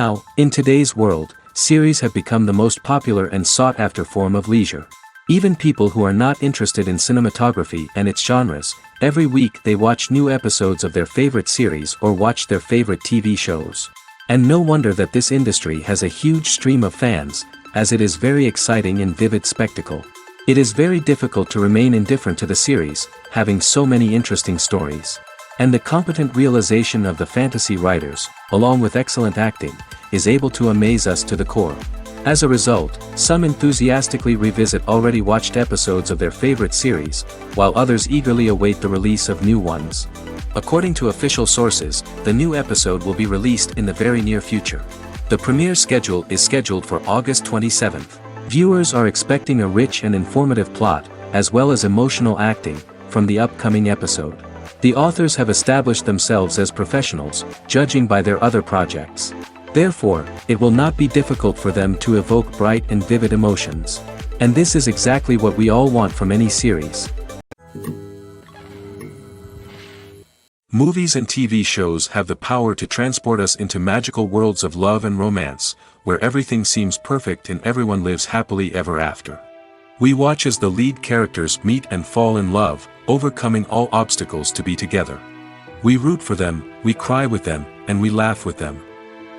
Now, in today's world, series have become the most popular and sought-after form of leisure. Even people who are not interested in cinematography and its genres, every week they watch new episodes of their favorite series or watch their favorite TV shows. And no wonder that this industry has a huge stream of fans, as it is very exciting and vivid spectacle. It is very difficult to remain indifferent to the series, having so many interesting stories. And the competent realization of the fantasy writers, along with excellent acting, is able to amaze us to the core. As a result, some enthusiastically revisit already watched episodes of their favorite series, while others eagerly await the release of new ones. According to official sources, the new episode will be released in the very near future. The premiere schedule is scheduled for August 27th. Viewers are expecting a rich and informative plot, as well as emotional acting, from the upcoming episode. The authors have established themselves as professionals, judging by their other projects. Therefore, it will not be difficult for them to evoke bright and vivid emotions. And this is exactly what we all want from any series. Movies and TV shows have the power to transport us into magical worlds of love and romance, where everything seems perfect and everyone lives happily ever after. We watch as the lead characters meet and fall in love, overcoming all obstacles to be together. We root for them, we cry with them, and we laugh with them.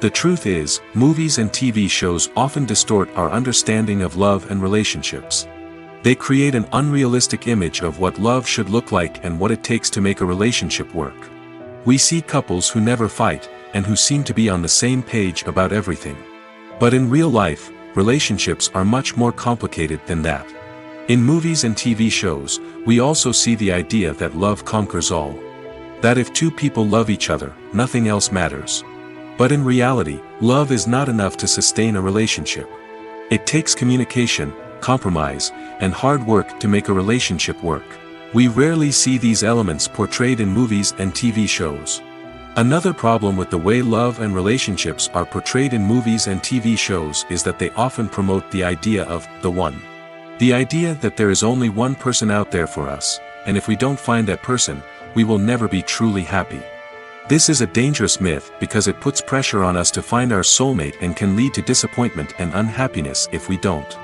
The truth is, movies and TV shows often distort our understanding of love and relationships. They create an unrealistic image of what love should look like and what it takes to make a relationship work. We see couples who never fight, and who seem to be on the same page about everything. But in real life, relationships are much more complicated than that. In movies and TV shows, we also see the idea that love conquers all. That if two people love each other, nothing else matters. But in reality, love is not enough to sustain a relationship. It takes communication, compromise, and hard work to make a relationship work. We rarely see these elements portrayed in movies and TV shows. Another problem with the way love and relationships are portrayed in movies and TV shows is that they often promote the idea of the one. The idea that there is only one person out there for us, and if we don't find that person, we will never be truly happy. This is a dangerous myth because it puts pressure on us to find our soulmate and can lead to disappointment and unhappiness if we don't.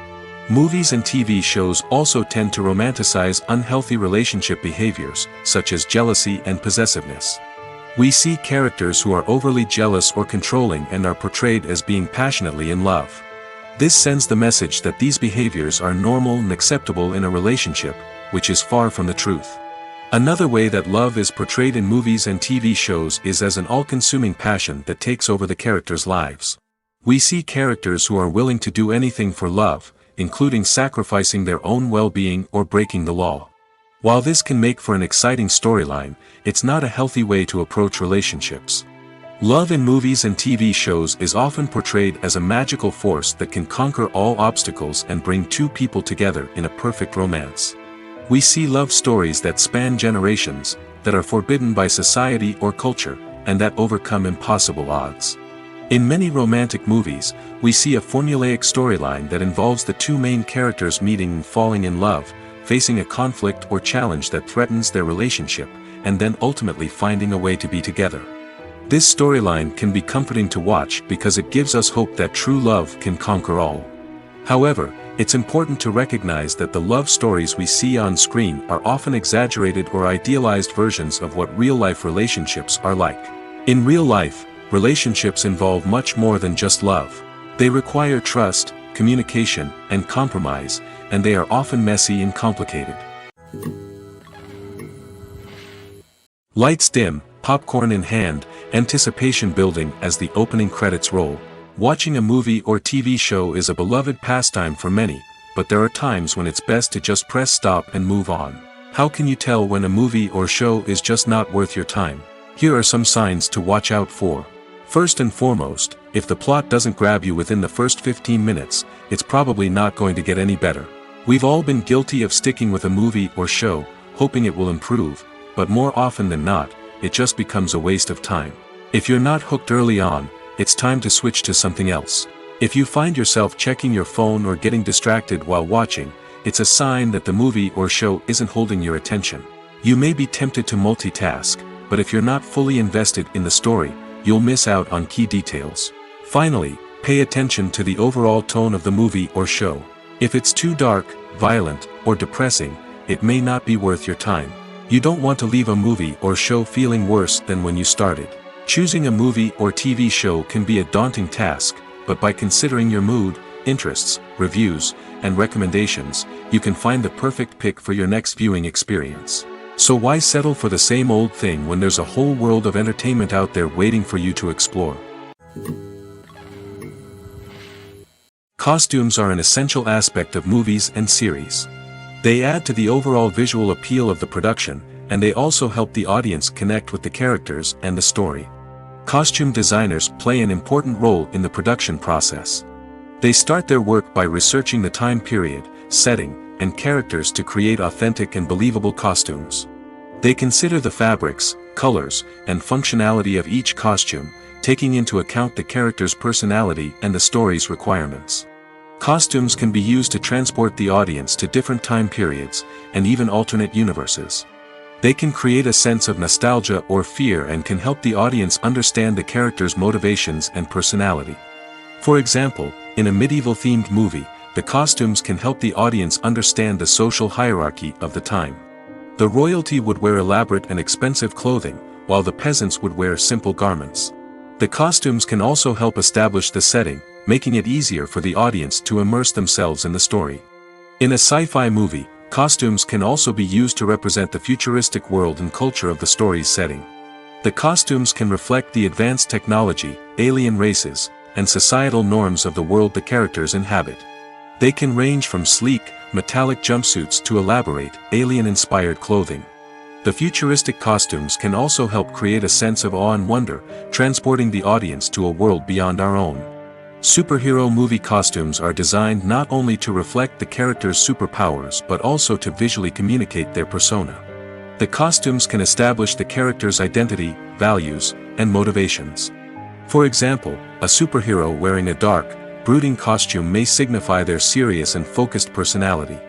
Movies and TV shows also tend to romanticize unhealthy relationship behaviors, such as jealousy and possessiveness. We see characters who are overly jealous or controlling and are portrayed as being passionately in love. This sends the message that these behaviors are normal and acceptable in a relationship, which is far from the truth. Another way that love is portrayed in movies and TV shows is as an all-consuming passion that takes over the characters' lives. We see characters who are willing to do anything for love, including sacrificing their own well-being or breaking the law. While this can make for an exciting storyline, it's not a healthy way to approach relationships. Love in movies and TV shows is often portrayed as a magical force that can conquer all obstacles and bring two people together in a perfect romance. We see love stories that span generations, that are forbidden by society or culture, and that overcome impossible odds. In many romantic movies, we see a formulaic storyline that involves the two main characters meeting and falling in love, facing a conflict or challenge that threatens their relationship, and then ultimately finding a way to be together. This storyline can be comforting to watch because it gives us hope that true love can conquer all. However, it's important to recognize that the love stories we see on screen are often exaggerated or idealized versions of what real-life relationships are like. In real life, relationships involve much more than just love. They require trust, communication, and compromise, and they are often messy and complicated. Lights dim, popcorn in hand, anticipation building as the opening credits roll. Watching a movie or TV show is a beloved pastime for many, but there are times when it's best to just press stop and move on. How can you tell when a movie or show is just not worth your time? Here are some signs to watch out for. First and foremost, if the plot doesn't grab you within the first 15 minutes, it's probably not going to get any better. We've all been guilty of sticking with a movie or show, hoping it will improve, but more often than not, it just becomes a waste of time. If you're not hooked early on, it's time to switch to something else. If you find yourself checking your phone or getting distracted while watching, it's a sign that the movie or show isn't holding your attention. You may be tempted to multitask, but if you're not fully invested in the story, you'll miss out on key details. Finally, pay attention to the overall tone of the movie or show. If it's too dark, violent, or depressing, it may not be worth your time. You don't want to leave a movie or show feeling worse than when you started. Choosing a movie or TV show can be a daunting task, but by considering your mood, interests, reviews, and recommendations, you can find the perfect pick for your next viewing experience. So why settle for the same old thing when there's a whole world of entertainment out there waiting for you to explore? Costumes are an essential aspect of movies and series. They add to the overall visual appeal of the production, and they also help the audience connect with the characters and the story. Costume designers play an important role in the production process. They start their work by researching the time period, setting, and characters to create authentic and believable costumes. They consider the fabrics, colors, and functionality of each costume, taking into account the character's personality and the story's requirements. Costumes can be used to transport the audience to different time periods, and even alternate universes. They can create a sense of nostalgia or fear and can help the audience understand the character's motivations and personality. For example, in a medieval-themed movie, the costumes can help the audience understand the social hierarchy of the time. The royalty would wear elaborate and expensive clothing, while the peasants would wear simple garments. The costumes can also help establish the setting, making it easier for the audience to immerse themselves in the story. In a sci-fi movie, costumes can also be used to represent the futuristic world and culture of the story's setting. The costumes can reflect the advanced technology, alien races, and societal norms of the world the characters inhabit. They can range from sleek, metallic jumpsuits to elaborate, alien-inspired clothing. The futuristic costumes can also help create a sense of awe and wonder, transporting the audience to a world beyond our own. Superhero movie costumes are designed not only to reflect the character's superpowers but also to visually communicate their persona. The costumes can establish the character's identity, values, and motivations. For example, a superhero wearing a dark, brooding costume may signify their serious and focused personality.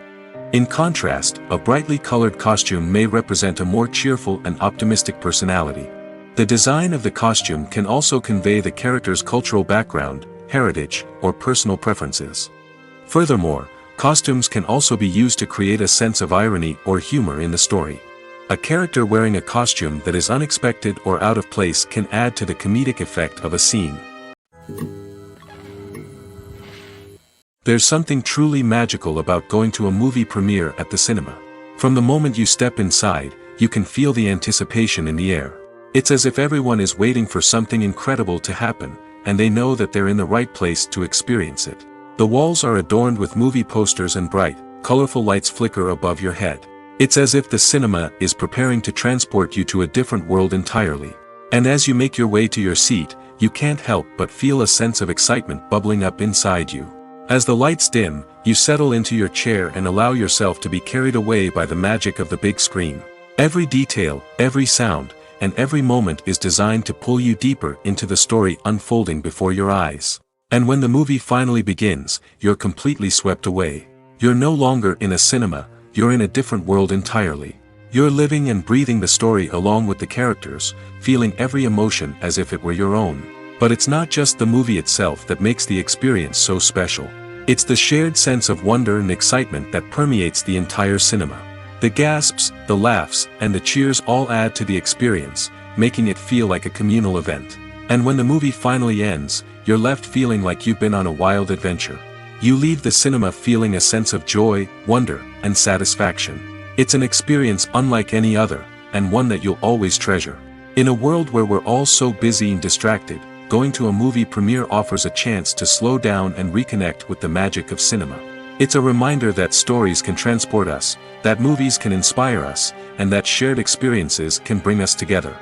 In contrast, a brightly colored costume may represent a more cheerful and optimistic personality. The design of the costume can also convey the character's cultural background, heritage, or personal preferences. Furthermore, costumes can also be used to create a sense of irony or humor in the story. A character wearing a costume that is unexpected or out of place can add to the comedic effect of a scene. There's something truly magical about going to a movie premiere at the cinema. From the moment you step inside, you can feel the anticipation in the air. It's as if everyone is waiting for something incredible to happen, and they know that they're in the right place to experience it. The walls are adorned with movie posters and bright, colorful lights flicker above your head. It's as if the cinema is preparing to transport you to a different world entirely. And as you make your way to your seat, you can't help but feel a sense of excitement bubbling up inside you. As the lights dim, you settle into your chair and allow yourself to be carried away by the magic of the big screen. Every detail, every sound, and every moment is designed to pull you deeper into the story unfolding before your eyes. And when the movie finally begins, you're completely swept away. You're no longer in a cinema, you're in a different world entirely. You're living and breathing the story along with the characters, feeling every emotion as if it were your own. But it's not just the movie itself that makes the experience so special. It's the shared sense of wonder and excitement that permeates the entire cinema. The gasps, the laughs, and the cheers all add to the experience, making it feel like a communal event. And when the movie finally ends, you're left feeling like you've been on a wild adventure. You leave the cinema feeling a sense of joy, wonder, and satisfaction. It's an experience unlike any other, and one that you'll always treasure. In a world where we're all so busy and distracted, going to a movie premiere offers a chance to slow down and reconnect with the magic of cinema. It's a reminder that stories can transport us, that movies can inspire us, and that shared experiences can bring us together.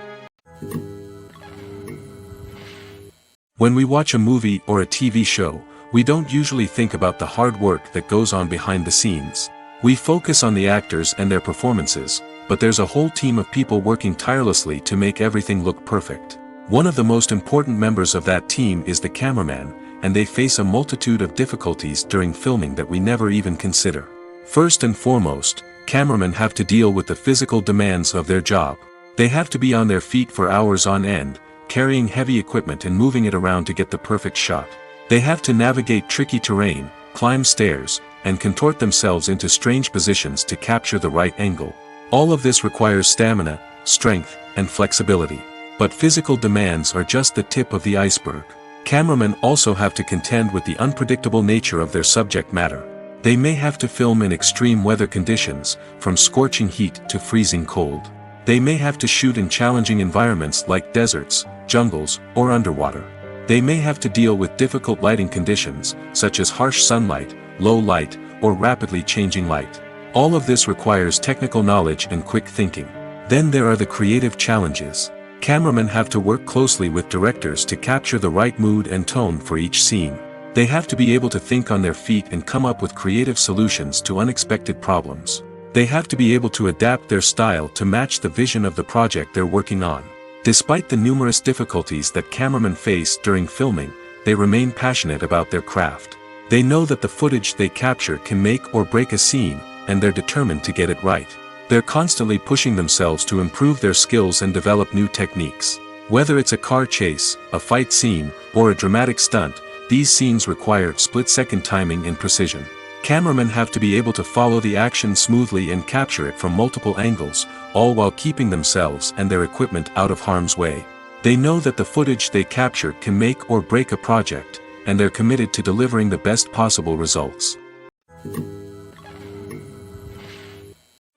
When we watch a movie or a TV show, we don't usually think about the hard work that goes on behind the scenes. We focus on the actors and their performances, but there's a whole team of people working tirelessly to make everything look perfect. One of the most important members of that team is the cameraman, and they face a multitude of difficulties during filming that we never even consider. First and foremost, cameramen have to deal with the physical demands of their job. They have to be on their feet for hours on end, carrying heavy equipment and moving it around to get the perfect shot. They have to navigate tricky terrain, climb stairs, and contort themselves into strange positions to capture the right angle. All of this requires stamina, strength, and flexibility. But physical demands are just the tip of the iceberg. Cameramen also have to contend with the unpredictable nature of their subject matter. They may have to film in extreme weather conditions, from scorching heat to freezing cold. They may have to shoot in challenging environments like deserts, jungles, or underwater. They may have to deal with difficult lighting conditions, such as harsh sunlight, low light, or rapidly changing light. All of this requires technical knowledge and quick thinking. Then there are the creative challenges. Cameramen have to work closely with directors to capture the right mood and tone for each scene. They have to be able to think on their feet and come up with creative solutions to unexpected problems. They have to be able to adapt their style to match the vision of the project they're working on. Despite the numerous difficulties that cameramen face during filming, they remain passionate about their craft. They know that the footage they capture can make or break a scene, and they're determined to get it right. They're constantly pushing themselves to improve their skills and develop new techniques. Whether it's a car chase, a fight scene, or a dramatic stunt, these scenes require split-second timing and precision. Cameramen have to be able to follow the action smoothly and capture it from multiple angles, all while keeping themselves and their equipment out of harm's way. They know that the footage they capture can make or break a project, and they're committed to delivering the best possible results.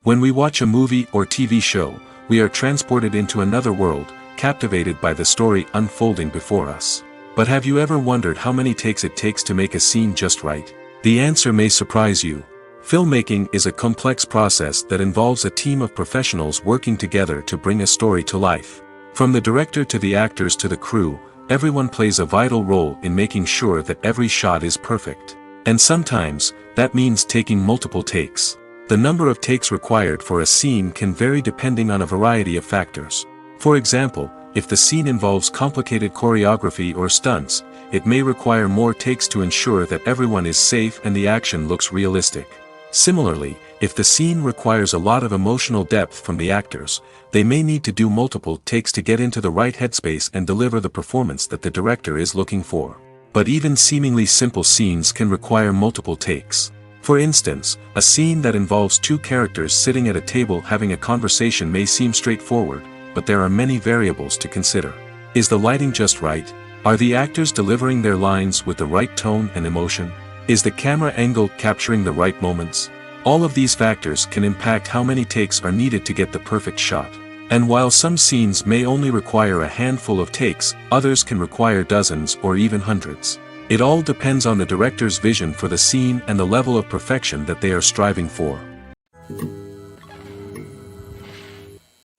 When we watch a movie or TV show, we are transported into another world, captivated by the story unfolding before us. But have you ever wondered how many takes it takes to make a scene just right? The answer may surprise you. Filmmaking is a complex process that involves a team of professionals working together to bring a story to life. From the director to the actors to the crew, everyone plays a vital role in making sure that every shot is perfect. And sometimes, that means taking multiple takes. The number of takes required for a scene can vary depending on a variety of factors. For example, if the scene involves complicated choreography or stunts, it may require more takes to ensure that everyone is safe and the action looks realistic. Similarly, if the scene requires a lot of emotional depth from the actors, they may need to do multiple takes to get into the right headspace and deliver the performance that the director is looking for. But even seemingly simple scenes can require multiple takes. For instance, a scene that involves two characters sitting at a table having a conversation may seem straightforward, but there are many variables to consider. Is the lighting just right? Are the actors delivering their lines with the right tone and emotion? Is the camera angle capturing the right moments? All of these factors can impact how many takes are needed to get the perfect shot. And while some scenes may only require a handful of takes, others can require dozens or even hundreds. It all depends on the director's vision for the scene and the level of perfection that they are striving for.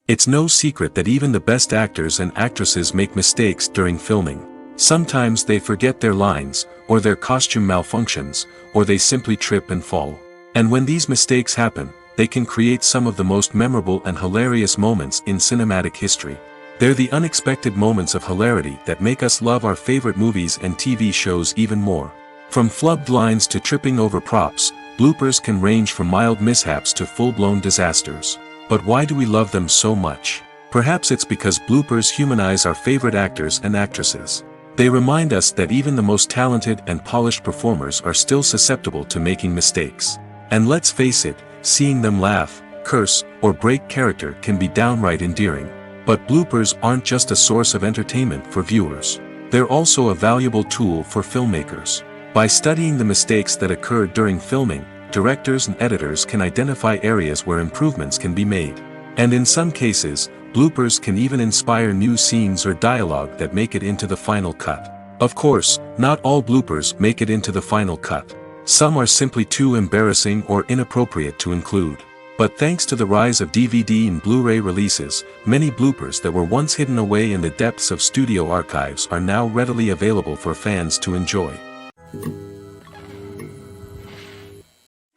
It's no secret that even the best actors and actresses make mistakes during filming. Sometimes they forget their lines, or their costume malfunctions, or they simply trip and fall. And when these mistakes happen, they can create some of the most memorable and hilarious moments in cinematic history. They're the unexpected moments of hilarity that make us love our favorite movies and TV shows even more. From flubbed lines to tripping over props, bloopers can range from mild mishaps to full-blown disasters. But why do we love them so much? Perhaps it's because bloopers humanize our favorite actors and actresses. They remind us that even the most talented and polished performers are still susceptible to making mistakes. And let's face it, seeing them laugh, curse, or break character can be downright endearing. But bloopers aren't just a source of entertainment for viewers. They're also a valuable tool for filmmakers. By studying the mistakes that occurred during filming, directors and editors can identify areas where improvements can be made. And in some cases, bloopers can even inspire new scenes or dialogue that make it into the final cut. Of course, not all bloopers make it into the final cut. Some are simply too embarrassing or inappropriate to include. But thanks to the rise of DVD and Blu-ray releases, many bloopers that were once hidden away in the depths of studio archives are now readily available for fans to enjoy.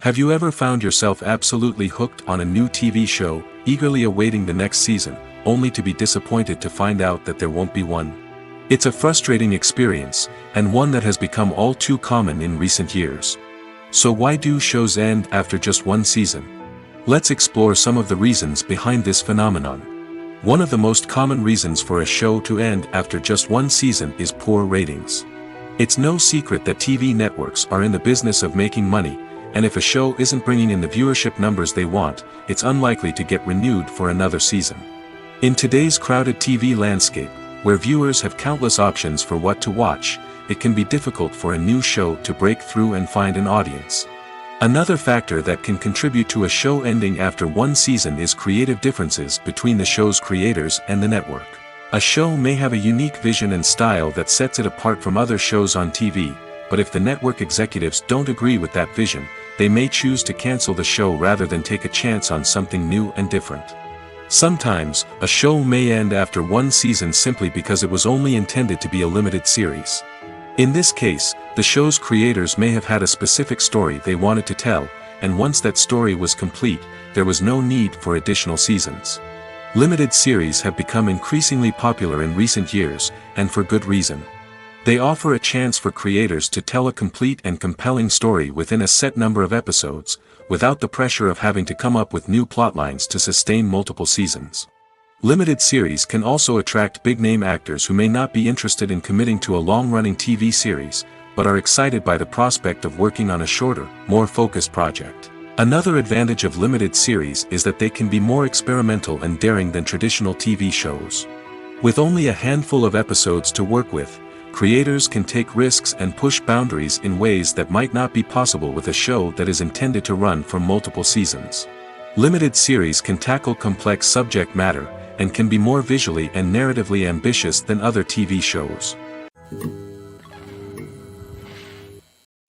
Have you ever found yourself absolutely hooked on a new TV show, eagerly awaiting the next season, only to be disappointed to find out that there won't be one? It's a frustrating experience, and one that has become all too common in recent years. So why do shows end after just one season? Let's explore some of the reasons behind this phenomenon. One of the most common reasons for a show to end after just one season is poor ratings. It's no secret that TV networks are in the business of making money, and if a show isn't bringing in the viewership numbers they want, it's unlikely to get renewed for another season. In today's crowded TV landscape, where viewers have countless options for what to watch, it can be difficult for a new show to break through and find an audience. Another factor that can contribute to a show ending after one season is creative differences between the show's creators and the network. A show may have a unique vision and style that sets it apart from other shows on TV, but if the network executives don't agree with that vision, they may choose to cancel the show rather than take a chance on something new and different. Sometimes, a show may end after one season simply because it was only intended to be a limited series. In this case, the show's creators may have had a specific story they wanted to tell, and once that story was complete, there was no need for additional seasons. Limited series have become increasingly popular in recent years, and for good reason. They offer a chance for creators to tell a complete and compelling story within a set number of episodes, without the pressure of having to come up with new plotlines to sustain multiple seasons. Limited series can also attract big-name actors who may not be interested in committing to a long-running TV series, but are excited by the prospect of working on a shorter, more focused project. Another advantage of limited series is that they can be more experimental and daring than traditional TV shows. With only a handful of episodes to work with, creators can take risks and push boundaries in ways that might not be possible with a show that is intended to run for multiple seasons. Limited series can tackle complex subject matter, and can be more visually and narratively ambitious than other TV shows.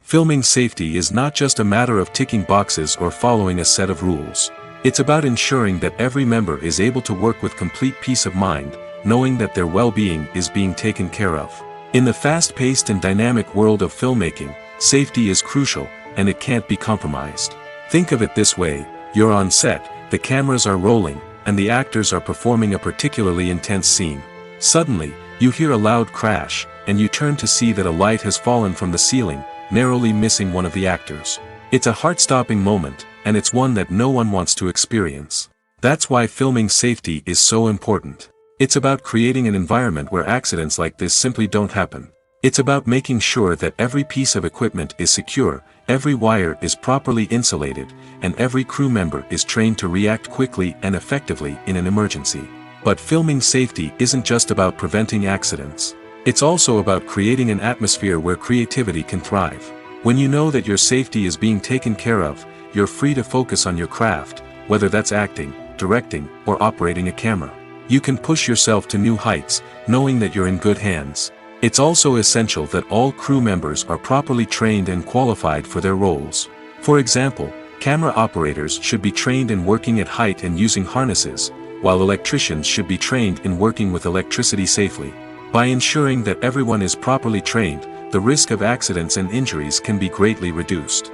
Filming safety is not just a matter of ticking boxes or following a set of rules. It's about ensuring that every member is able to work with complete peace of mind, knowing that their well-being is being taken care of. In the fast-paced and dynamic world of filmmaking, safety is crucial, and it can't be compromised. Think of it this way: you're on set, the cameras are rolling, and the actors are performing a particularly intense scene. Suddenly, you hear a loud crash, and you turn to see that a light has fallen from the ceiling, narrowly missing one of the actors. It's a heart-stopping moment, and it's one that no one wants to experience. That's why filming safety is so important. It's about creating an environment where accidents like this simply don't happen. It's about making sure that every piece of equipment is secure, every wire is properly insulated, and every crew member is trained to react quickly and effectively in an emergency. But filming safety isn't just about preventing accidents. It's also about creating an atmosphere where creativity can thrive. When you know that your safety is being taken care of, you're free to focus on your craft, whether that's acting, directing, or operating a camera. You can push yourself to new heights, knowing that you're in good hands. It's also essential that all crew members are properly trained and qualified for their roles. For example, camera operators should be trained in working at height and using harnesses, while electricians should be trained in working with electricity safely. By ensuring that everyone is properly trained, the risk of accidents and injuries can be greatly reduced.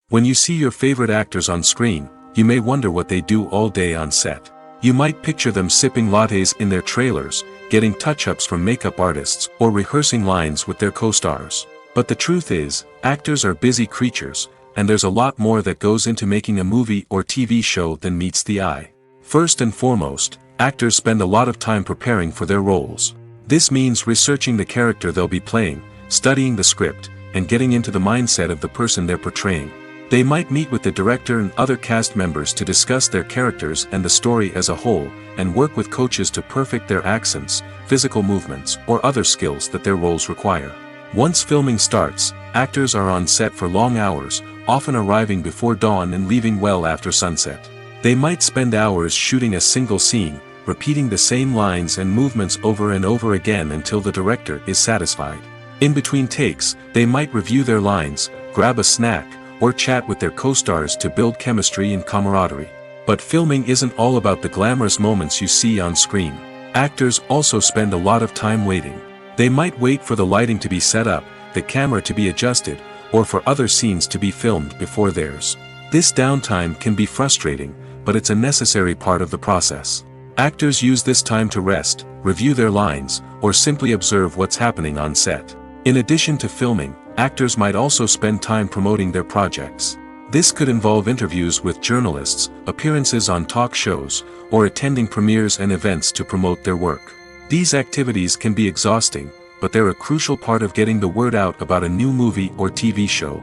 When you see your favorite actors on screen, you may wonder what they do all day on set. You might picture them sipping lattes in their trailers, getting touch-ups from makeup artists, or rehearsing lines with their co-stars. But the truth is, actors are busy creatures, and there's a lot more that goes into making a movie or TV show than meets the eye. First and foremost, actors spend a lot of time preparing for their roles. This means researching the character they'll be playing, studying the script, and getting into the mindset of the person they're portraying. They might meet with the director and other cast members to discuss their characters and the story as a whole, and work with coaches to perfect their accents, physical movements, or other skills that their roles require. Once filming starts, actors are on set for long hours, often arriving before dawn and leaving well after sunset. They might spend hours shooting a single scene, repeating the same lines and movements over and over again until the director is satisfied. In between takes, they might review their lines, grab a snack, or chat with their co-stars to build chemistry and camaraderie. But filming isn't all about the glamorous moments you see on screen. Actors also spend a lot of time waiting. They might wait for the lighting to be set up, the camera to be adjusted, or for other scenes to be filmed before theirs. This downtime can be frustrating, but it's a necessary part of the process. Actors use this time to rest, review their lines, or simply observe what's happening on set. In addition to filming, actors might also spend time promoting their projects. This could involve interviews with journalists, appearances on talk shows, or attending premieres and events to promote their work. These activities can be exhausting, but they're a crucial part of getting the word out about a new movie or TV show.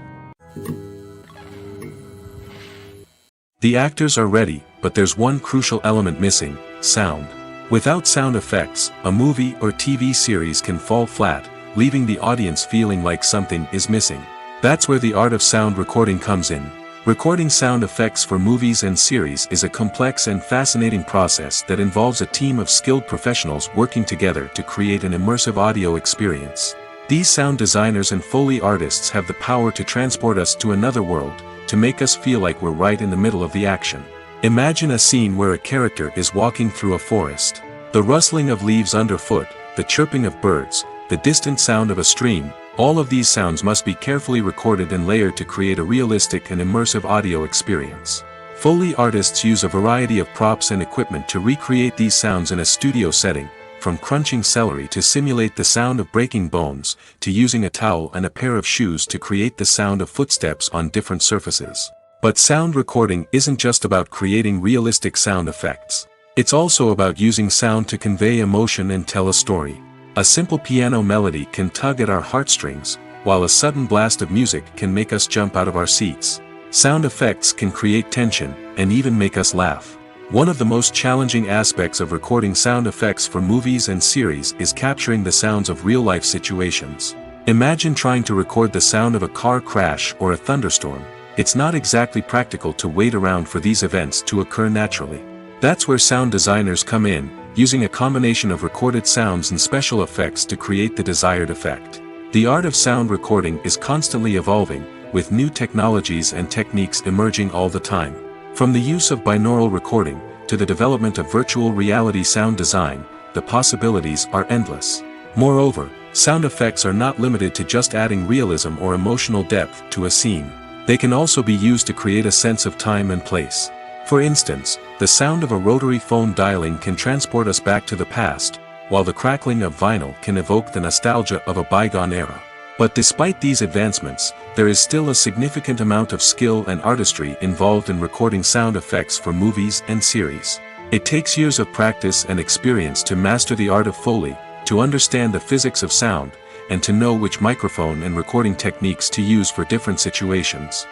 The actors are ready, but there's one crucial element missing: sound. Without sound effects, a movie or TV series can fall flat, leaving the audience feeling like something is missing. That's where the art of sound recording comes in. Recording sound effects for movies and series is a complex and fascinating process that involves a team of skilled professionals working together to create an immersive audio experience. These sound designers and Foley artists have the power to transport us to another world, to make us feel like we're right in the middle of the action. Imagine a scene where a character is walking through a forest. The rustling of leaves underfoot, the chirping of birds, the distant sound of a stream, all of these sounds must be carefully recorded and layered to create a realistic and immersive audio experience. Foley artists use a variety of props and equipment to recreate these sounds in a studio setting, from crunching celery to simulate the sound of breaking bones, to using a towel and a pair of shoes to create the sound of footsteps on different surfaces. But sound recording isn't just about creating realistic sound effects. It's also about using sound to convey emotion and tell a story. A simple piano melody can tug at our heartstrings, while a sudden blast of music can make us jump out of our seats. Sound effects can create tension, and even make us laugh. One of the most challenging aspects of recording sound effects for movies and series is capturing the sounds of real-life situations. Imagine trying to record the sound of a car crash or a thunderstorm. It's not exactly practical to wait around for these events to occur naturally. That's where sound designers come in, using a combination of recorded sounds and special effects to create the desired effect. The art of sound recording is constantly evolving, with new technologies and techniques emerging all the time. From the use of binaural recording, to the development of virtual reality sound design, the possibilities are endless. Moreover, sound effects are not limited to just adding realism or emotional depth to a scene. They can also be used to create a sense of time and place. For instance, the sound of a rotary phone dialing can transport us back to the past, while the crackling of vinyl can evoke the nostalgia of a bygone era. But despite these advancements, there is still a significant amount of skill and artistry involved in recording sound effects for movies and series. It takes years of practice and experience to master the art of Foley, to understand the physics of sound, and to know which microphone and recording techniques to use for different situations.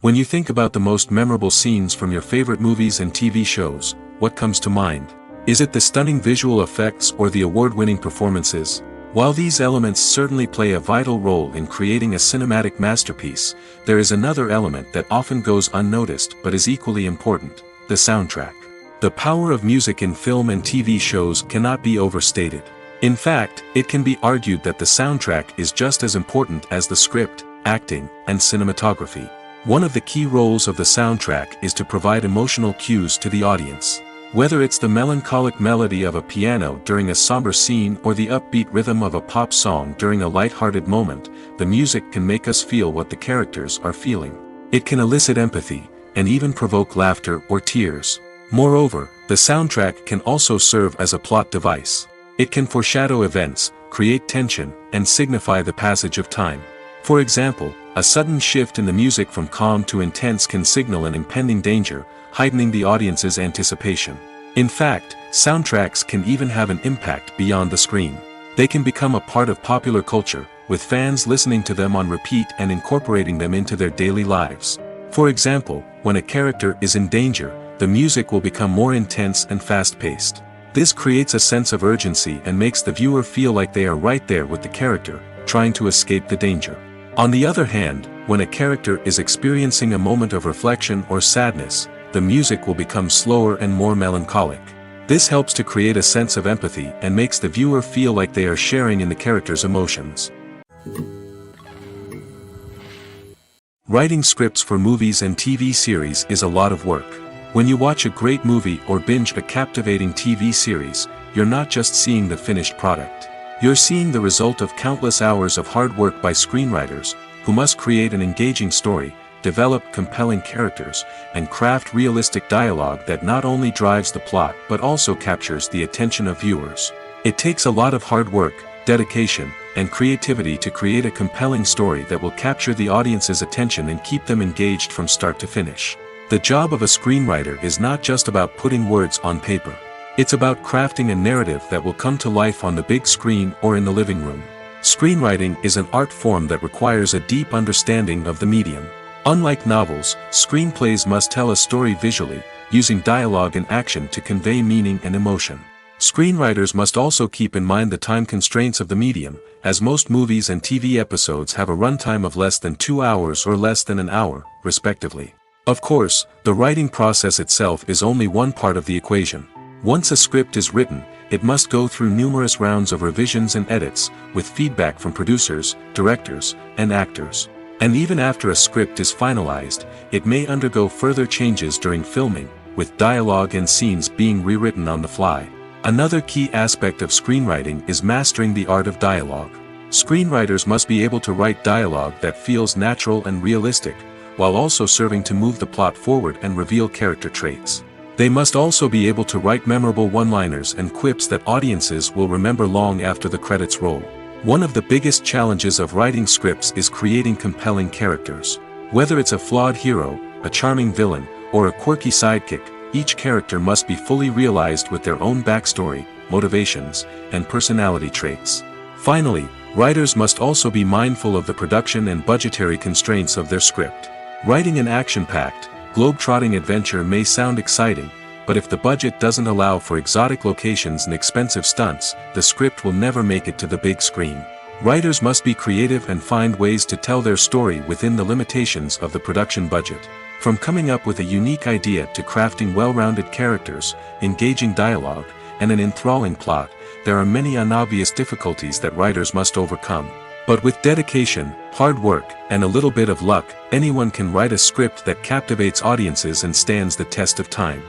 When you think about the most memorable scenes from your favorite movies and TV shows, what comes to mind? Is it the stunning visual effects or the award-winning performances? While these elements certainly play a vital role in creating a cinematic masterpiece, there is another element that often goes unnoticed but is equally important: the soundtrack. The power of music in film and TV shows cannot be overstated. In fact, it can be argued that the soundtrack is just as important as the script, acting, and cinematography. One of the key roles of the soundtrack is to provide emotional cues to the audience. Whether it's the melancholic melody of a piano during a somber scene or the upbeat rhythm of a pop song during a light-hearted moment, the music can make us feel what the characters are feeling. It can elicit empathy, and even provoke laughter or tears. Moreover, the soundtrack can also serve as a plot device. It can foreshadow events, create tension, and signify the passage of time. For example, a sudden shift in the music from calm to intense can signal an impending danger, heightening the audience's anticipation. In fact, soundtracks can even have an impact beyond the screen. They can become a part of popular culture, with fans listening to them on repeat and incorporating them into their daily lives. For example, when a character is in danger, the music will become more intense and fast-paced. This creates a sense of urgency and makes the viewer feel like they are right there with the character, trying to escape the danger. On the other hand, when a character is experiencing a moment of reflection or sadness, the music will become slower and more melancholic. This helps to create a sense of empathy and makes the viewer feel like they are sharing in the character's emotions. Writing scripts for movies and TV series is a lot of work. When you watch a great movie or binge a captivating TV series, you're not just seeing the finished product. You're seeing the result of countless hours of hard work by screenwriters, who must create an engaging story, develop compelling characters, and craft realistic dialogue that not only drives the plot but also captures the attention of viewers. It takes a lot of hard work, dedication, and creativity to create a compelling story that will capture the audience's attention and keep them engaged from start to finish. The job of a screenwriter is not just about putting words on paper. It's about crafting a narrative that will come to life on the big screen or in the living room. Screenwriting is an art form that requires a deep understanding of the medium. Unlike novels, screenplays must tell a story visually, using dialogue and action to convey meaning and emotion. Screenwriters must also keep in mind the time constraints of the medium, as most movies and TV episodes have a runtime of less than 2 hours or less than an hour, respectively. Of course, the writing process itself is only one part of the equation. Once a script is written, it must go through numerous rounds of revisions and edits, with feedback from producers, directors, and actors. And even after a script is finalized, it may undergo further changes during filming, with dialogue and scenes being rewritten on the fly. Another key aspect of screenwriting is mastering the art of dialogue. Screenwriters must be able to write dialogue that feels natural and realistic, while also serving to move the plot forward and reveal character traits. They must also be able to write memorable one-liners and quips that audiences will remember long after the credits roll. One of the biggest challenges of writing scripts is creating compelling characters. Whether it's a flawed hero, a charming villain, or a quirky sidekick, each character must be fully realized with their own backstory, motivations, and personality traits. Finally, writers must also be mindful of the production and budgetary constraints of their script. Writing an action-packed, globe-trotting adventure may sound exciting, but if the budget doesn't allow for exotic locations and expensive stunts, the script will never make it to the big screen. Writers must be creative and find ways to tell their story within the limitations of the production budget. From coming up with a unique idea to crafting well-rounded characters, engaging dialogue, and an enthralling plot, there are many unobvious difficulties that writers must overcome. But with dedication, hard work, and a little bit of luck, anyone can write a script that captivates audiences and stands the test of time.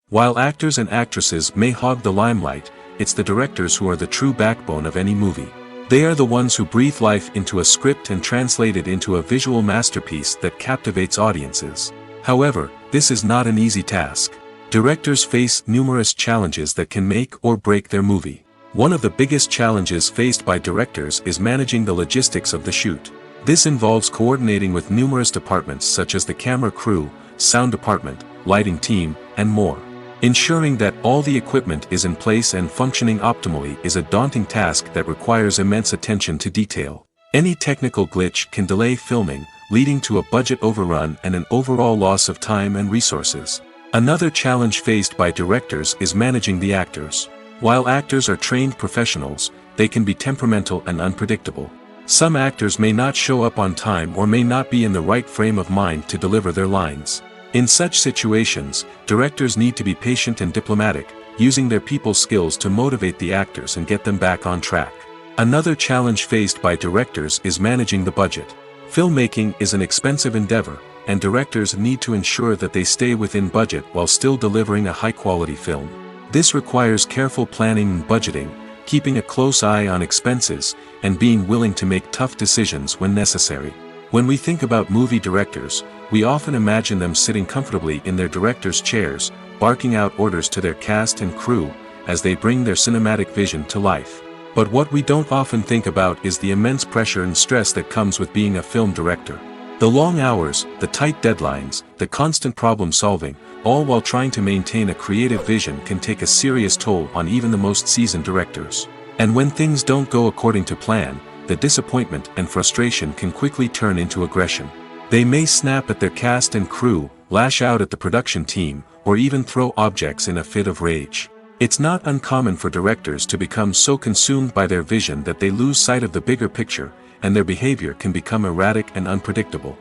While actors and actresses may hog the limelight, it's the directors who are the true backbone of any movie. They are the ones who breathe life into a script and translate it into a visual masterpiece that captivates audiences. However, this is not an easy task. Directors face numerous challenges that can make or break their movie. One of the biggest challenges faced by directors is managing the logistics of the shoot. This involves coordinating with numerous departments such as the camera crew, sound department, lighting team, and more. Ensuring that all the equipment is in place and functioning optimally is a daunting task that requires immense attention to detail. Any technical glitch can delay filming, leading to a budget overrun and an overall loss of time and resources. Another challenge faced by directors is managing the actors. While actors are trained professionals, they can be temperamental and unpredictable. Some actors may not show up on time or may not be in the right frame of mind to deliver their lines. In such situations, directors need to be patient and diplomatic, using their people skills to motivate the actors and get them back on track. Another challenge faced by directors is managing the budget. Filmmaking is an expensive endeavor, and directors need to ensure that they stay within budget while still delivering a high-quality film. This requires careful planning and budgeting, keeping a close eye on expenses, and being willing to make tough decisions when necessary. When we think about movie directors, we often imagine them sitting comfortably in their director's chairs, barking out orders to their cast and crew, as they bring their cinematic vision to life. But what we don't often think about is the immense pressure and stress that comes with being a film director. The long hours, the tight deadlines, the constant problem solving, all while trying to maintain a creative vision can take a serious toll on even the most seasoned directors. And when things don't go according to plan, the disappointment and frustration can quickly turn into aggression. They may snap at their cast and crew, lash out at the production team, or even throw objects in a fit of rage. It's not uncommon for directors to become so consumed by their vision that they lose sight of the bigger picture, and their behavior can become erratic and unpredictable.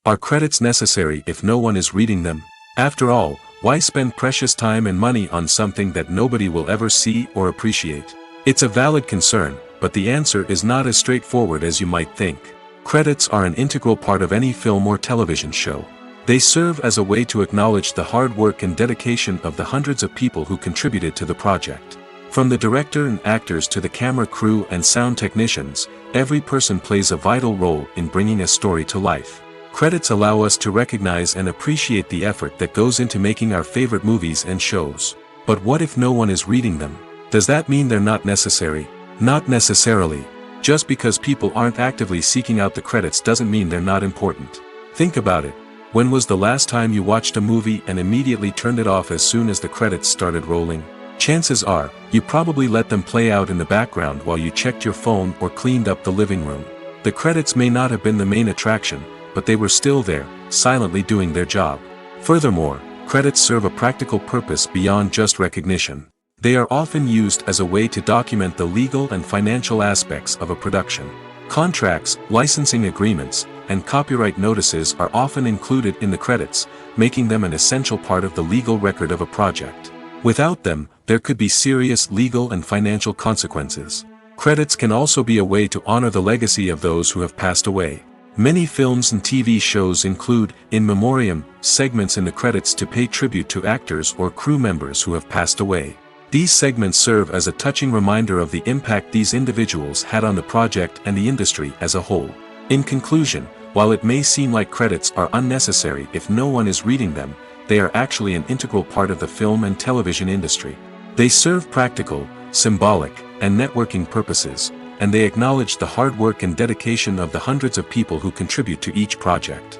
Are credits necessary if no one is reading them? After all, why spend precious time and money on something that nobody will ever see or appreciate? It's a valid concern, but the answer is not as straightforward as you might think. Credits are an integral part of any film or television show. They serve as a way to acknowledge the hard work and dedication of the hundreds of people who contributed to the project. From the director and actors to the camera crew and sound technicians, every person plays a vital role in bringing a story to life. Credits allow us to recognize and appreciate the effort that goes into making our favorite movies and shows. But what if no one is reading them? Does that mean they're not necessary? Not necessarily. Just because people aren't actively seeking out the credits doesn't mean they're not important. Think about it. When was the last time you watched a movie and immediately turned it off as soon as the credits started rolling? Chances are, you probably let them play out in the background while you checked your phone or cleaned up the living room. The credits may not have been the main attraction, but they were still there, silently doing their job. Furthermore, credits serve a practical purpose beyond just recognition. They are often used as a way to document the legal and financial aspects of a production. Contracts, licensing agreements, and copyright notices are often included in the credits, making them an essential part of the legal record of a project. Without them, there could be serious legal and financial consequences. Credits can also be a way to honor the legacy of those who have passed away. Many films and TV shows include, in memoriam, segments in the credits to pay tribute to actors or crew members who have passed away. These segments serve as a touching reminder of the impact these individuals had on the project and the industry as a whole. In conclusion, while it may seem like credits are unnecessary if no one is reading them, they are actually an integral part of the film and television industry. They serve practical, symbolic, and networking purposes, and they acknowledge the hard work and dedication of the hundreds of people who contribute to each project.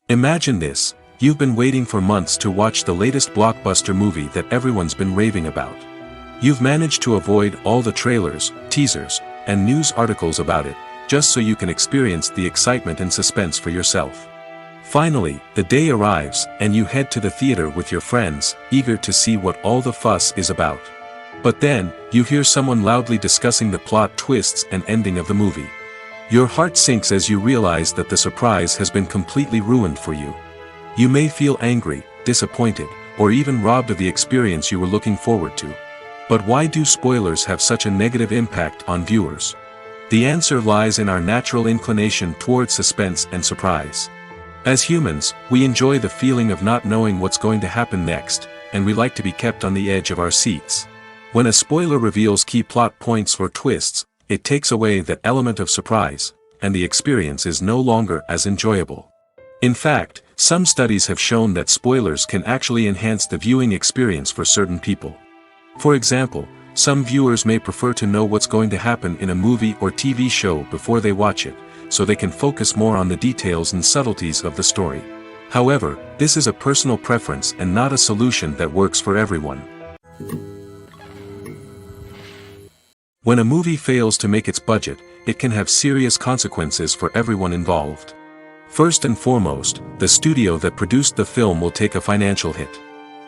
Imagine this. You've been waiting for months to watch the latest blockbuster movie that everyone's been raving about. You've managed to avoid all the trailers, teasers, and news articles about it, just so you can experience the excitement and suspense for yourself. Finally, the day arrives, and you head to the theater with your friends, eager to see what all the fuss is about. But then, you hear someone loudly discussing the plot twists and ending of the movie. Your heart sinks as you realize that the surprise has been completely ruined for you. You may feel angry, disappointed, or even robbed of the experience you were looking forward to. But why do spoilers have such a negative impact on viewers? The answer lies in our natural inclination towards suspense and surprise. As humans, we enjoy the feeling of not knowing what's going to happen next, and we like to be kept on the edge of our seats. When a spoiler reveals key plot points or twists, it takes away that element of surprise, and the experience is no longer as enjoyable. In fact, some studies have shown that spoilers can actually enhance the viewing experience for certain people. For example, some viewers may prefer to know what's going to happen in a movie or TV show before they watch it, so they can focus more on the details and subtleties of the story. However, this is a personal preference and not a solution that works for everyone. When a movie fails to make its budget, it can have serious consequences for everyone involved. First and foremost, the studio that produced the film will take a financial hit.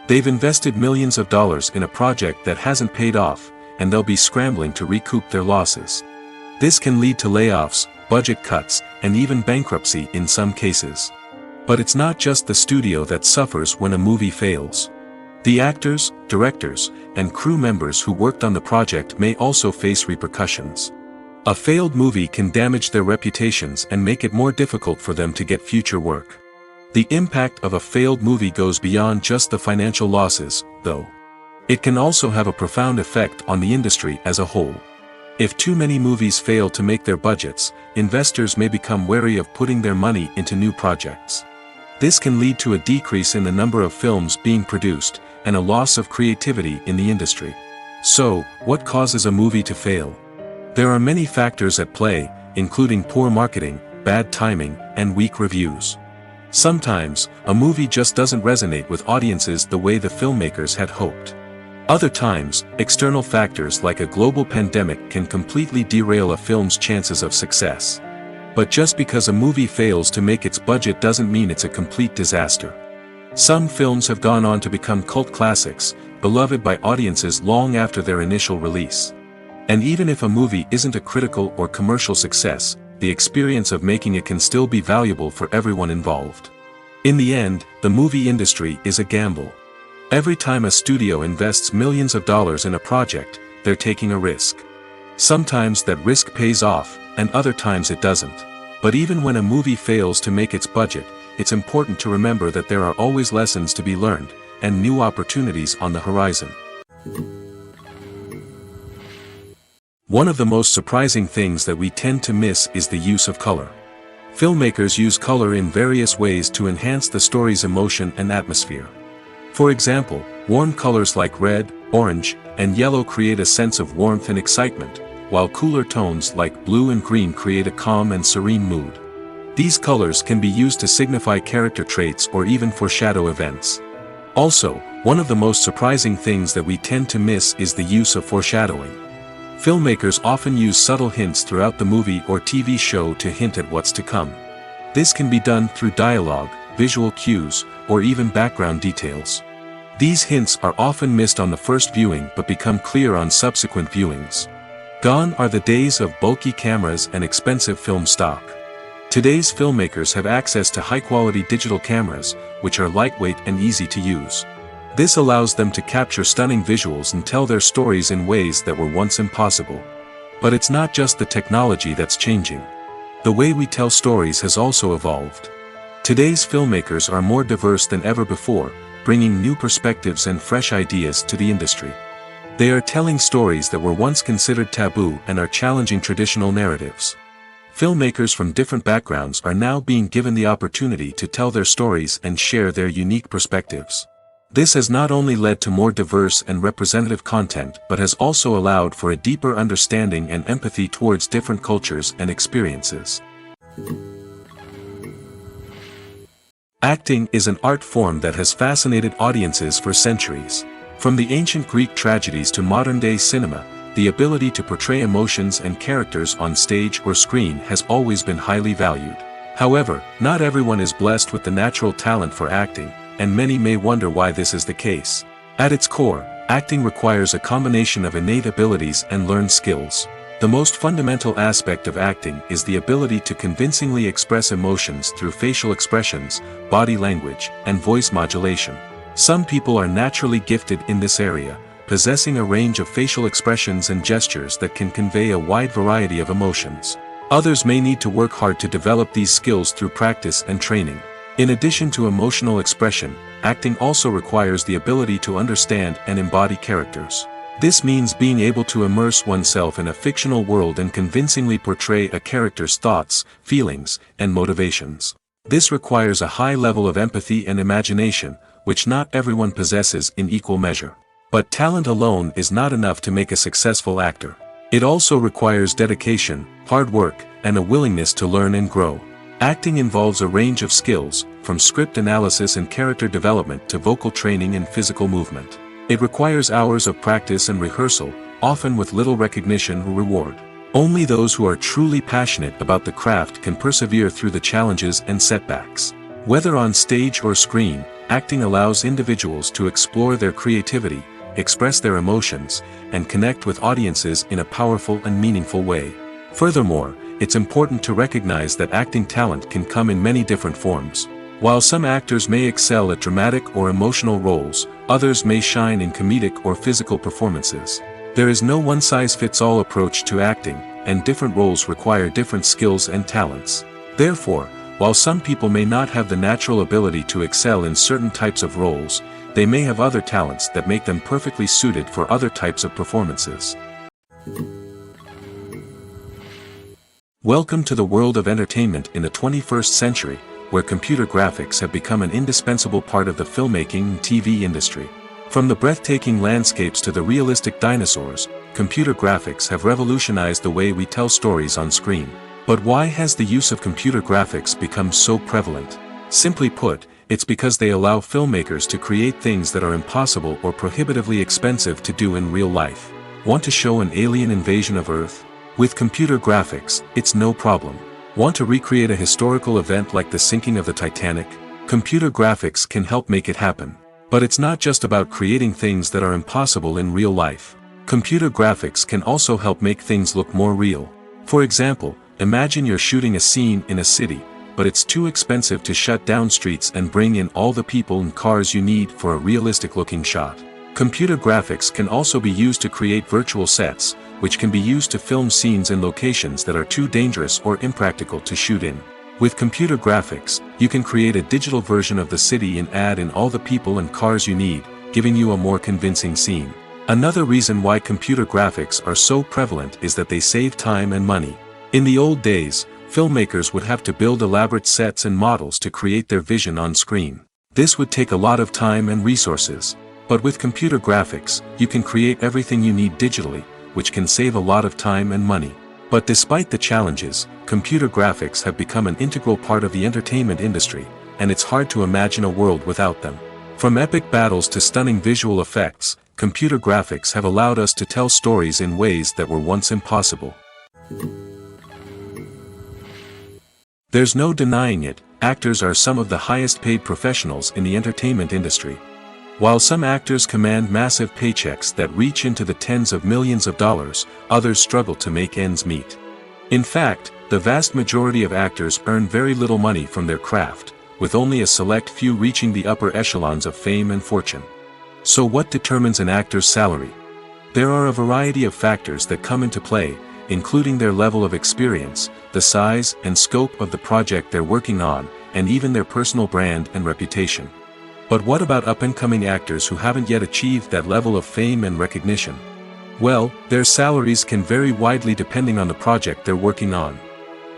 They've invested millions of dollars in a project that hasn't paid off, and they'll be scrambling to recoup their losses. This can lead to layoffs, budget cuts, and even bankruptcy in some cases. But it's not just the studio that suffers when a movie fails. The actors, directors, and crew members who worked on the project may also face repercussions. A failed movie can damage their reputations and make it more difficult for them to get future work. The impact of a failed movie goes beyond just the financial losses, though. It can also have a profound effect on the industry as a whole. If too many movies fail to make their budgets, investors may become wary of putting their money into new projects. This can lead to a decrease in the number of films being produced, and a loss of creativity in the industry. So, what causes a movie to fail? There are many factors at play, including poor marketing, bad timing, and weak reviews. Sometimes, a movie just doesn't resonate with audiences the way the filmmakers had hoped. Other times, external factors like a global pandemic can completely derail a film's chances of success. But just because a movie fails to make its budget doesn't mean it's a complete disaster. Some films have gone on to become cult classics, beloved by audiences long after their initial release. And even if a movie isn't a critical or commercial success, the experience of making it can still be valuable for everyone involved. In the end, the movie industry is a gamble. Every time a studio invests millions of dollars in a project, they're taking a risk. Sometimes that risk pays off, and other times it doesn't. But even when a movie fails to make its budget, it's important to remember that there are always lessons to be learned, and new opportunities on the horizon. One of the most surprising things that we tend to miss is the use of color. Filmmakers use color in various ways to enhance the story's emotion and atmosphere. For example, warm colors like red, orange, and yellow create a sense of warmth and excitement, while cooler tones like blue and green create a calm and serene mood. These colors can be used to signify character traits or even foreshadow events. Also, one of the most surprising things that we tend to miss is the use of foreshadowing. Filmmakers often use subtle hints throughout the movie or TV show to hint at what's to come. This can be done through dialogue, visual cues, or even background details. These hints are often missed on the first viewing but become clear on subsequent viewings. Gone are the days of bulky cameras and expensive film stock. Today's filmmakers have access to high-quality digital cameras, which are lightweight and easy to use. This allows them to capture stunning visuals and tell their stories in ways that were once impossible. But it's not just the technology that's changing. The way we tell stories has also evolved. Today's filmmakers are more diverse than ever before, bringing new perspectives and fresh ideas to the industry. They are telling stories that were once considered taboo and are challenging traditional narratives. Filmmakers from different backgrounds are now being given the opportunity to tell their stories and share their unique perspectives. This has not only led to more diverse and representative content but has also allowed for a deeper understanding and empathy towards different cultures and experiences. Acting is an art form that has fascinated audiences for centuries. From the ancient Greek tragedies to modern-day cinema, the ability to portray emotions and characters on stage or screen has always been highly valued. However, not everyone is blessed with the natural talent for acting, and many may wonder why this is the case. At its core, acting requires a combination of innate abilities and learned skills. The most fundamental aspect of acting is the ability to convincingly express emotions through facial expressions, body language, and voice modulation. Some people are naturally gifted in this area, possessing a range of facial expressions and gestures that can convey a wide variety of emotions. Others may need to work hard to develop these skills through practice and training. In addition to emotional expression, acting also requires the ability to understand and embody characters. This means being able to immerse oneself in a fictional world and convincingly portray a character's thoughts, feelings, and motivations. This requires a high level of empathy and imagination, which not everyone possesses in equal measure. But talent alone is not enough to make a successful actor. It also requires dedication, hard work, and a willingness to learn and grow. Acting involves a range of skills, from script analysis and character development to vocal training and physical movement. It requires hours of practice and rehearsal, often with little recognition or reward. Only those who are truly passionate about the craft can persevere through the challenges and setbacks. Whether on stage or screen, acting allows individuals to explore their creativity, express their emotions, and connect with audiences in a powerful and meaningful way. Furthermore, it's important to recognize that acting talent can come in many different forms. While some actors may excel at dramatic or emotional roles, others may shine in comedic or physical performances. There is no one-size-fits-all approach to acting, and different roles require different skills and talents. Therefore, while some people may not have the natural ability to excel in certain types of roles, they may have other talents that make them perfectly suited for other types of performances. Welcome to the world of entertainment in the 21st century, where computer graphics have become an indispensable part of the filmmaking and TV industry. From the breathtaking landscapes to the realistic dinosaurs, computer graphics have revolutionized the way we tell stories on screen. But why has the use of computer graphics become so prevalent? Simply put, it's because they allow filmmakers to create things that are impossible or prohibitively expensive to do in real life. Want to show an alien invasion of Earth? With computer graphics, it's no problem. Want to recreate a historical event like the sinking of the Titanic? Computer graphics can help make it happen. But it's not just about creating things that are impossible in real life. Computer graphics can also help make things look more real. For example, imagine you're shooting a scene in a city, but it's too expensive to shut down streets and bring in all the people and cars you need for a realistic-looking shot. Computer graphics can also be used to create virtual sets, which can be used to film scenes in locations that are too dangerous or impractical to shoot in. With computer graphics, you can create a digital version of the city and add in all the people and cars you need, giving you a more convincing scene. Another reason why computer graphics are so prevalent is that they save time and money. In the old days, filmmakers would have to build elaborate sets and models to create their vision on screen. This would take a lot of time and resources. But with computer graphics, you can create everything you need digitally, which can save a lot of time and money. But despite the challenges, computer graphics have become an integral part of the entertainment industry, and it's hard to imagine a world without them. From epic battles to stunning visual effects, computer graphics have allowed us to tell stories in ways that were once impossible. There's no denying it, actors are some of the highest paid professionals in the entertainment industry. While some actors command massive paychecks that reach into the tens of millions of dollars, others struggle to make ends meet. In fact, the vast majority of actors earn very little money from their craft, with only a select few reaching the upper echelons of fame and fortune. So what determines an actor's salary? There are a variety of factors that come into play, including their level of experience, the size and scope of the project they're working on, and even their personal brand and reputation. But what about up-and-coming actors who haven't yet achieved that level of fame and recognition? Well, their salaries can vary widely depending on the project they're working on.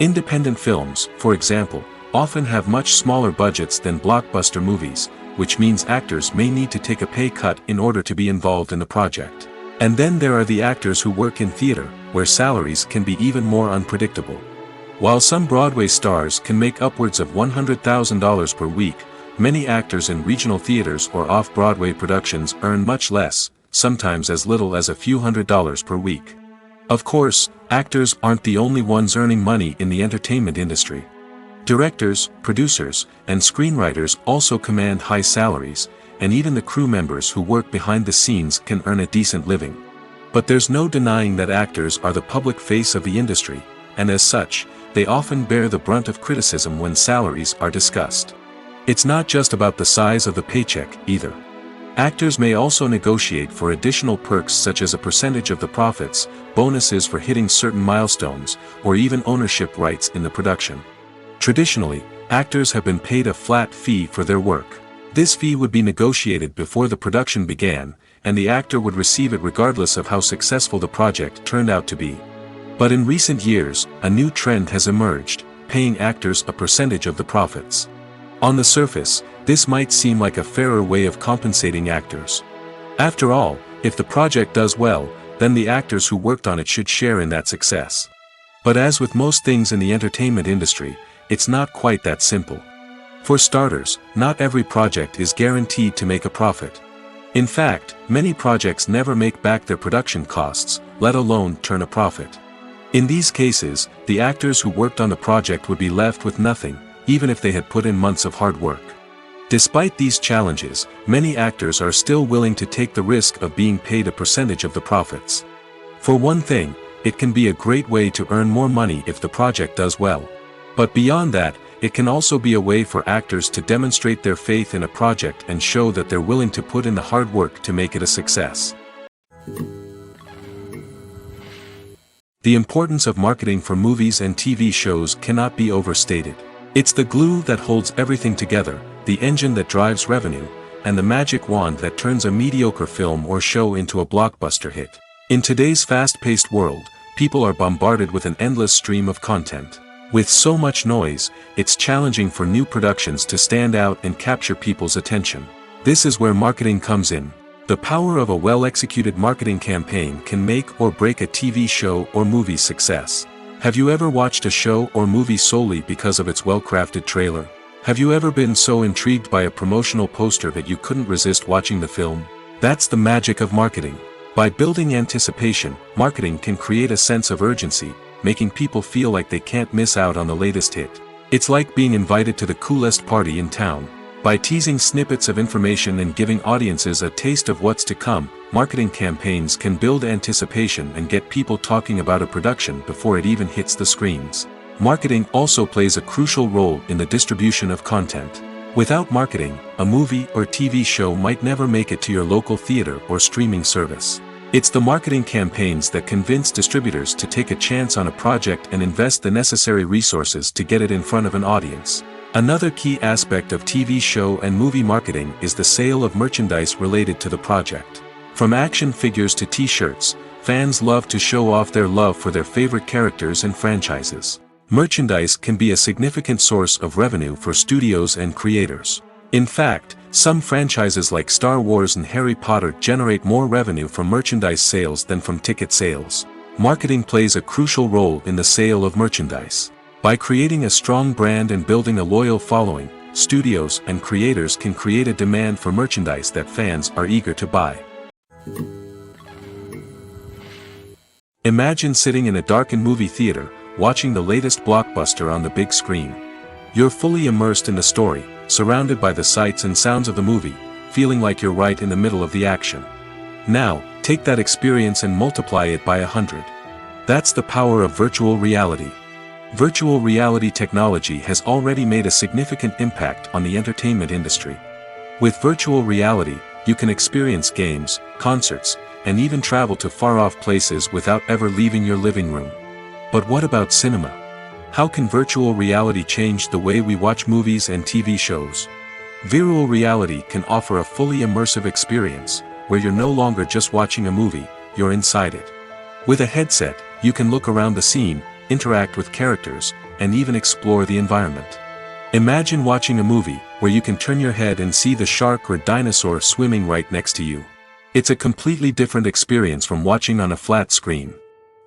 Independent films, for example, often have much smaller budgets than blockbuster movies, which means actors may need to take a pay cut in order to be involved in the project. And then there are the actors who work in theater, where salaries can be even more unpredictable. While some Broadway stars can make upwards of $100,000 per week, many actors in regional theaters or off-Broadway productions earn much less, sometimes as little as a few $100s per week. Of course, actors aren't the only ones earning money in the entertainment industry. Directors, producers, and screenwriters also command high salaries, and even the crew members who work behind the scenes can earn a decent living. But there's no denying that actors are the public face of the industry, and as such, they often bear the brunt of criticism when salaries are discussed. It's not just about the size of the paycheck, either. Actors may also negotiate for additional perks such as a percentage of the profits, bonuses for hitting certain milestones, or even ownership rights in the production. Traditionally, actors have been paid a flat fee for their work. This fee would be negotiated before the production began, and the actor would receive it regardless of how successful the project turned out to be. But in recent years, a new trend has emerged, paying actors a percentage of the profits. On the surface, this might seem like a fairer way of compensating actors. After all, if the project does well, then the actors who worked on it should share in that success. But as with most things in the entertainment industry, it's not quite that simple. For starters, not every project is guaranteed to make a profit. In fact, many projects never make back their production costs, let alone turn a profit. In these cases, the actors who worked on the project would be left with nothing, even if they had put in months of hard work. Despite these challenges, many actors are still willing to take the risk of being paid a percentage of the profits. For one thing, it can be a great way to earn more money if the project does well. But beyond that, it can also be a way for actors to demonstrate their faith in a project and show that they're willing to put in the hard work to make it a success. The importance of marketing for movies and TV shows cannot be overstated. It's the glue that holds everything together, the engine that drives revenue, and the magic wand that turns a mediocre film or show into a blockbuster hit. In today's fast-paced world, people are bombarded with an endless stream of content. With so much noise, it's challenging for new productions to stand out and capture people's attention. This is where marketing comes in. The power of a well-executed marketing campaign can make or break a TV show or movie's success. Have you ever watched a show or movie solely because of its well-crafted trailer? Have you ever been so intrigued by a promotional poster that you couldn't resist watching the film? That's the magic of marketing. By building anticipation, marketing can create a sense of urgency, making people feel like they can't miss out on the latest hit. It's like being invited to the coolest party in town. By teasing snippets of information and giving audiences a taste of what's to come, marketing campaigns can build anticipation and get people talking about a production before it even hits the screens. Marketing also plays a crucial role in the distribution of content. Without marketing, a movie or TV show might never make it to your local theater or streaming service. It's the marketing campaigns that convince distributors to take a chance on a project and invest the necessary resources to get it in front of an audience. Another key aspect of TV show and movie marketing is the sale of merchandise related to the project. From action figures to t-shirts, fans love to show off their love for their favorite characters and franchises. Merchandise can be a significant source of revenue for studios and creators. In fact, some franchises like Star Wars and Harry Potter generate more revenue from merchandise sales than from ticket sales. Marketing plays a crucial role in the sale of merchandise. By creating a strong brand and building a loyal following, studios and creators can create a demand for merchandise that fans are eager to buy. Imagine sitting in a darkened movie theater, watching the latest blockbuster on the big screen. You're fully immersed in the story, surrounded by the sights and sounds of the movie, feeling like you're right in the middle of the action. Now, take that experience and multiply it by 100. That's the power of virtual reality. Virtual reality technology has already made a significant impact on the entertainment industry. With virtual reality, you can experience games, concerts, and even travel to far-off places without ever leaving your living room. But what about cinema? How can virtual reality change the way we watch movies and TV shows? Virtual reality can offer a fully immersive experience, where you're no longer just watching a movie, you're inside it. With a headset, you can look around the scene, interact with characters, and even explore the environment. Imagine watching a movie, where you can turn your head and see the shark or dinosaur swimming right next to you. It's a completely different experience from watching on a flat screen.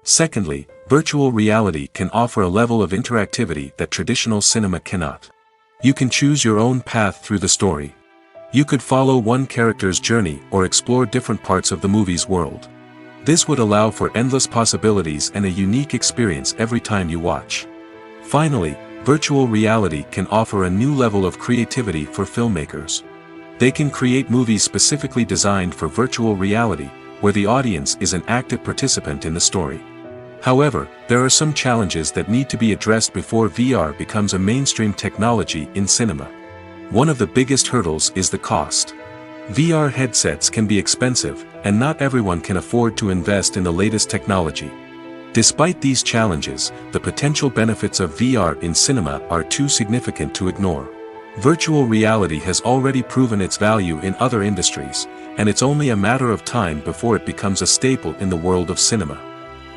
Secondly, virtual reality can offer a level of interactivity that traditional cinema cannot. You can choose your own path through the story. You could follow one character's journey or explore different parts of the movie's world. This would allow for endless possibilities and a unique experience every time you watch. Finally, virtual reality can offer a new level of creativity for filmmakers. They can create movies specifically designed for virtual reality, where the audience is an active participant in the story. However, there are some challenges that need to be addressed before VR becomes a mainstream technology in cinema. One of the biggest hurdles is the cost. VR headsets can be expensive, and not everyone can afford to invest in the latest technology. Despite these challenges, the potential benefits of VR in cinema are too significant to ignore. Virtual reality has already proven its value in other industries, and it's only a matter of time before it becomes a staple in the world of cinema.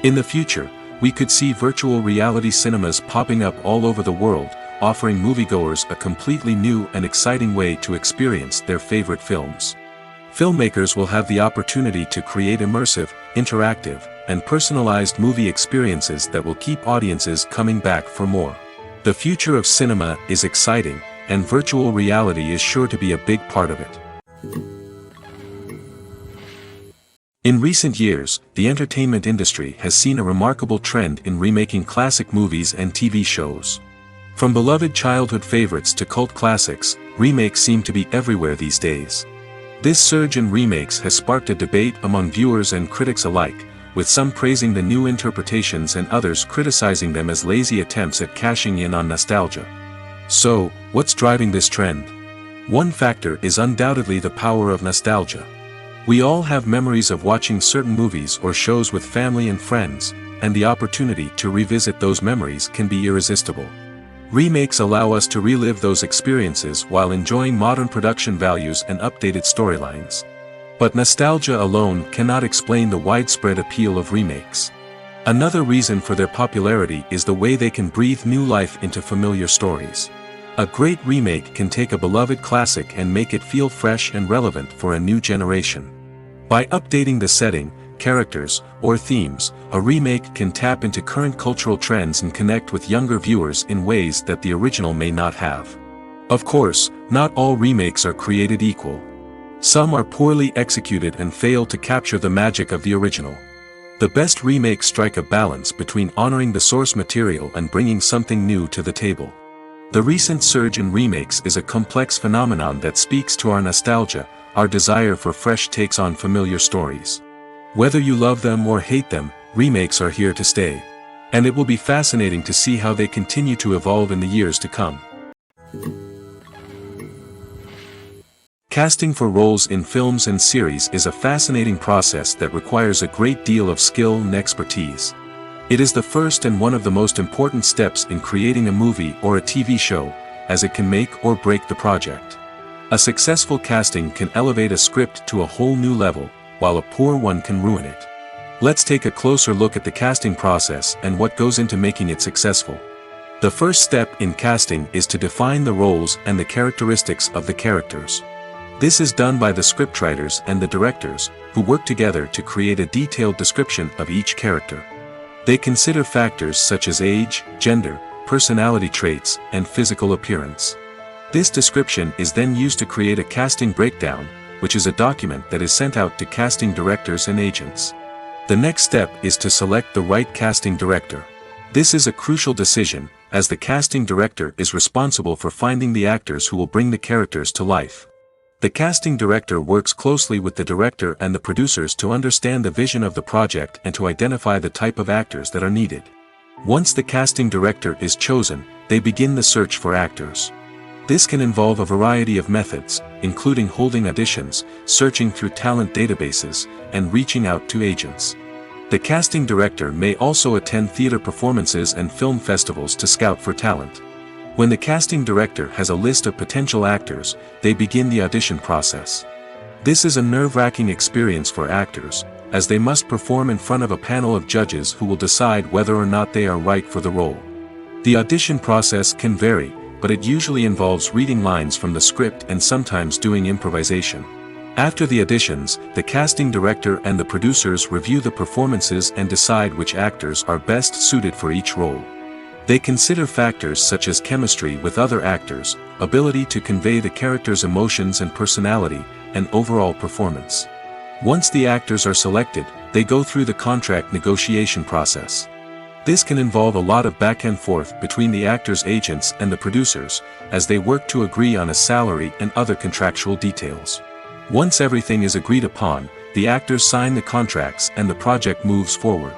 In the future, we could see virtual reality cinemas popping up all over the world, offering moviegoers a completely new and exciting way to experience their favorite films. Filmmakers will have the opportunity to create immersive, interactive, and personalized movie experiences that will keep audiences coming back for more. The future of cinema is exciting, and virtual reality is sure to be a big part of it. In recent years, the entertainment industry has seen a remarkable trend in remaking classic movies and TV shows. From beloved childhood favorites to cult classics, remakes seem to be everywhere these days. This surge in remakes has sparked a debate among viewers and critics alike, with some praising the new interpretations and others criticizing them as lazy attempts at cashing in on nostalgia. So, what's driving this trend? One factor is undoubtedly the power of nostalgia. We all have memories of watching certain movies or shows with family and friends, and the opportunity to revisit those memories can be irresistible. Remakes allow us to relive those experiences while enjoying modern production values and updated storylines. But nostalgia alone cannot explain the widespread appeal of remakes. Another reason for their popularity is the way they can breathe new life into familiar stories. A great remake can take a beloved classic and make it feel fresh and relevant for a new generation. By updating the setting, characters, or themes, a remake can tap into current cultural trends and connect with younger viewers in ways that the original may not have. Of course, not all remakes are created equal. Some are poorly executed and fail to capture the magic of the original. The best remakes strike a balance between honoring the source material and bringing something new to the table. The recent surge in remakes is a complex phenomenon that speaks to our nostalgia, our desire for fresh takes on familiar stories. Whether you love them or hate them, remakes are here to stay. And it will be fascinating to see how they continue to evolve in the years to come. Casting for roles in films and series is a fascinating process that requires a great deal of skill and expertise. It is the first and one of the most important steps in creating a movie or a TV show, as it can make or break the project. A successful casting can elevate a script to a whole new level, while a poor one can ruin it. Let's take a closer look at the casting process and what goes into making it successful. The first step in casting is to define the roles and the characteristics of the characters. This is done by the scriptwriters and the directors, who work together to create a detailed description of each character. They consider factors such as age, gender, personality traits, and physical appearance. This description is then used to create a casting breakdown, which is a document that is sent out to casting directors and agents. The next step is to select the right casting director. This is a crucial decision, as the casting director is responsible for finding the actors who will bring the characters to life. The casting director works closely with the director and the producers to understand the vision of the project and to identify the type of actors that are needed. Once the casting director is chosen, they begin the search for actors. This can involve a variety of methods, including holding auditions, searching through talent databases, and reaching out to agents. The casting director may also attend theater performances and film festivals to scout for talent. When the casting director has a list of potential actors, they begin the audition process. This is a nerve-wracking experience for actors, as they must perform in front of a panel of judges who will decide whether or not they are right for the role. The audition process can vary, but it usually involves reading lines from the script and sometimes doing improvisation. After the auditions, the casting director and the producers review the performances and decide which actors are best suited for each role. They consider factors such as chemistry with other actors, ability to convey the character's emotions and personality, and overall performance. Once the actors are selected, they go through the contract negotiation process. This can involve a lot of back and forth between the actors' agents and the producers, as they work to agree on a salary and other contractual details. Once everything is agreed upon, the actors sign the contracts and the project moves forward.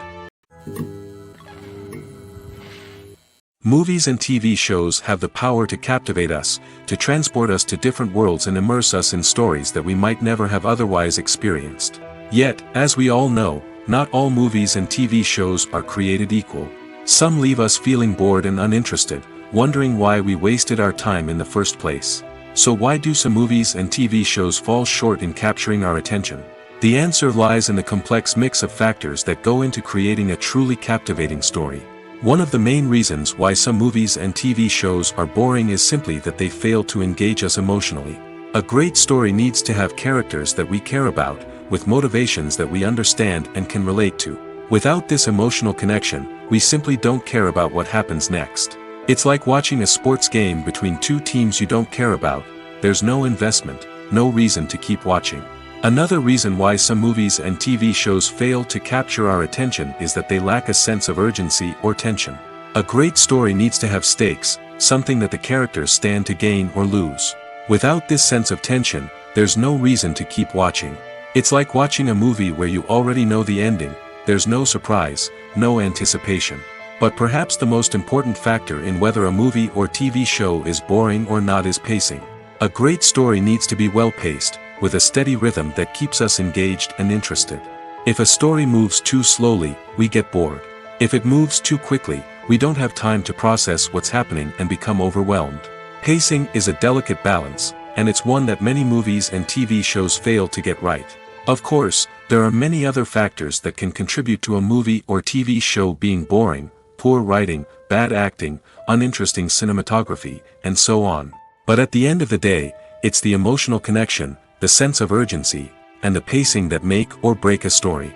Movies and TV shows have the power to captivate us, to transport us to different worlds and immerse us in stories that we might never have otherwise experienced. Yet, as we all know, not all movies and TV shows are created equal. Some leave us feeling bored and uninterested, wondering why we wasted our time in the first place. So why do some movies and TV shows fall short in capturing our attention? The answer lies in the complex mix of factors that go into creating a truly captivating story. One of the main reasons why some movies and TV shows are boring is simply that they fail to engage us emotionally. A great story needs to have characters that we care about, with motivations that we understand and can relate to. Without this emotional connection, we simply don't care about what happens next. It's like watching a sports game between two teams you don't care about. There's no investment, no reason to keep watching. Another reason why some movies and TV shows fail to capture our attention is that they lack a sense of urgency or tension. A great story needs to have stakes, something that the characters stand to gain or lose. Without this sense of tension, there's no reason to keep watching. It's like watching a movie where you already know the ending. There's no surprise, no anticipation. But perhaps the most important factor in whether a movie or TV show is boring or not is pacing. A great story needs to be well-paced, with a steady rhythm that keeps us engaged and interested. If a story moves too slowly, we get bored. If it moves too quickly, we don't have time to process what's happening and become overwhelmed. Pacing is a delicate balance, and it's one that many movies and TV shows fail to get right. Of course, there are many other factors that can contribute to a movie or TV show being boring: poor writing, bad acting, uninteresting cinematography, and so on. But at the end of the day, it's the emotional connection, the sense of urgency, and the pacing that make or break a story.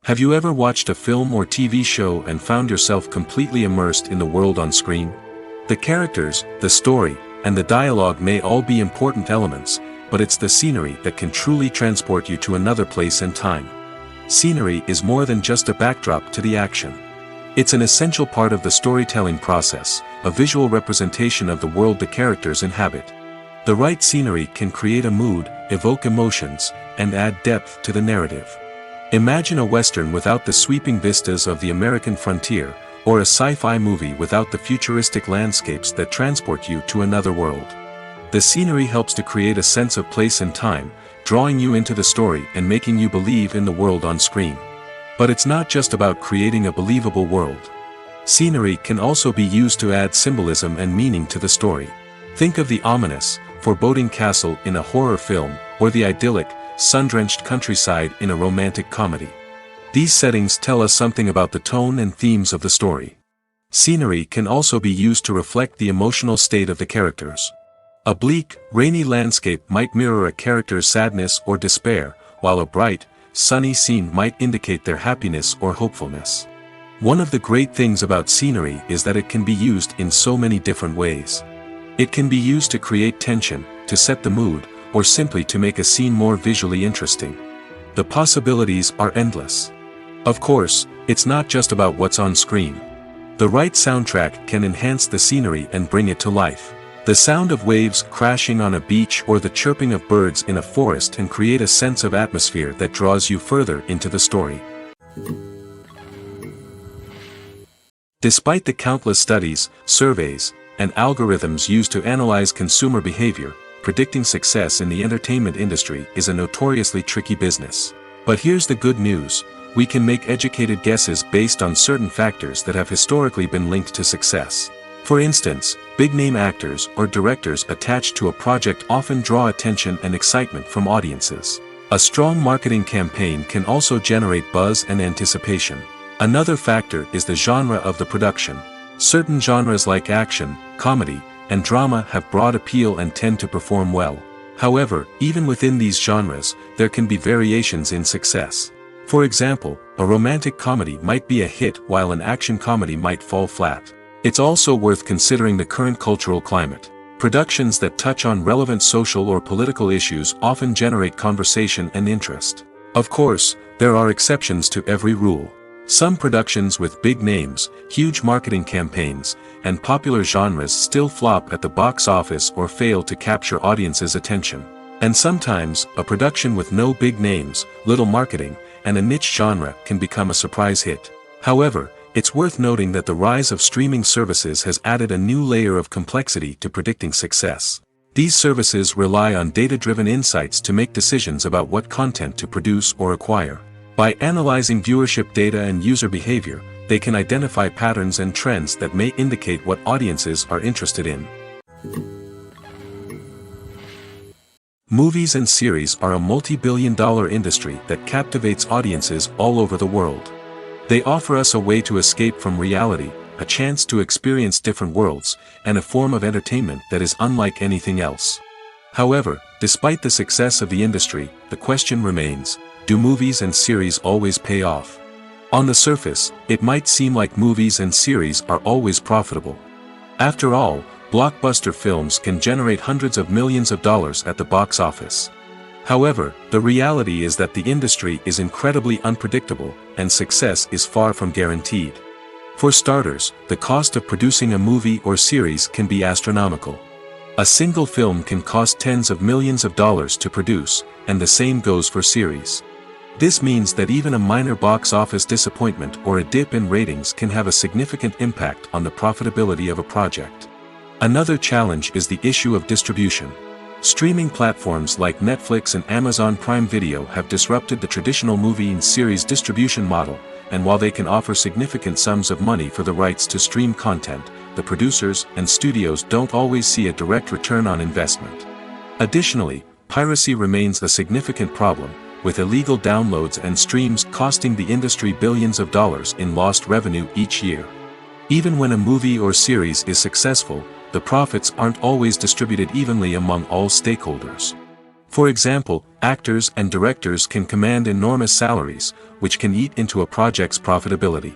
Have you ever watched a film or TV show and found yourself completely immersed in the world on screen? The characters, the story, and the dialogue may all be important elements, but it's the scenery that can truly transport you to another place and time. Scenery is more than just a backdrop to the action. It's an essential part of the storytelling process, a visual representation of the world the characters inhabit. The right scenery can create a mood, evoke emotions, and add depth to the narrative. Imagine a Western without the sweeping vistas of the American frontier, or a sci-fi movie without the futuristic landscapes that transport you to another world. The scenery helps to create a sense of place and time, drawing you into the story and making you believe in the world on screen. But it's not just about creating a believable world. Scenery can also be used to add symbolism and meaning to the story. Think of the ominous, foreboding castle in a horror film, or the idyllic, sun-drenched countryside in a romantic comedy. These settings tell us something about the tone and themes of the story. Scenery can also be used to reflect the emotional state of the characters. A bleak, rainy landscape might mirror a character's sadness or despair, while a bright, sunny scene might indicate their happiness or hopefulness. One of the great things about scenery is that it can be used in so many different ways. It can be used to create tension, to set the mood, or simply to make a scene more visually interesting. The possibilities are endless. Of course, it's not just about what's on screen. The right soundtrack can enhance the scenery and bring it to life. The sound of waves crashing on a beach or the chirping of birds in a forest can create a sense of atmosphere that draws you further into the story. Despite the countless studies, surveys, and algorithms used to analyze consumer behavior, predicting success in the entertainment industry is a notoriously tricky business. But here's the good news: we can make educated guesses based on certain factors that have historically been linked to success. For instance, big-name actors or directors attached to a project often draw attention and excitement from audiences. A strong marketing campaign can also generate buzz and anticipation. Another factor is the genre of the production. Certain genres like action, comedy, and drama have broad appeal and tend to perform well. However, even within these genres, there can be variations in success. For example, a romantic comedy might be a hit while an action comedy might fall flat. It's also worth considering the current cultural climate. Productions that touch on relevant social or political issues often generate conversation and interest. Of course, there are exceptions to every rule. Some productions with big names, huge marketing campaigns, and popular genres still flop at the box office or fail to capture audiences' attention. And sometimes, a production with no big names, little marketing, and a niche genre can become a surprise hit. However, it's worth noting that the rise of streaming services has added a new layer of complexity to predicting success. These services rely on data-driven insights to make decisions about what content to produce or acquire. By analyzing viewership data and user behavior, they can identify patterns and trends that may indicate what audiences are interested in. Movies and series are a multi-billion-dollar industry that captivates audiences all over the world. They offer us a way to escape from reality, a chance to experience different worlds, and a form of entertainment that is unlike anything else. However, despite the success of the industry, the question remains: do movies and series always pay off? On the surface, it might seem like movies and series are always profitable. After all, blockbuster films can generate hundreds of millions of dollars at the box office. However, the reality is that the industry is incredibly unpredictable, and success is far from guaranteed. For starters, the cost of producing a movie or series can be astronomical. A single film can cost tens of millions of dollars to produce, and the same goes for series. This means that even a minor box office disappointment or a dip in ratings can have a significant impact on the profitability of a project. Another challenge is the issue of distribution. Streaming platforms like Netflix and Amazon Prime Video have disrupted the traditional movie and series distribution model, and while they can offer significant sums of money for the rights to stream content, the producers and studios don't always see a direct return on investment. Additionally, piracy remains a significant problem, with illegal downloads and streams costing the industry billions of dollars in lost revenue each year. Even when a movie or series is successful, the profits aren't always distributed evenly among all stakeholders. For example, actors and directors can command enormous salaries, which can eat into a project's profitability.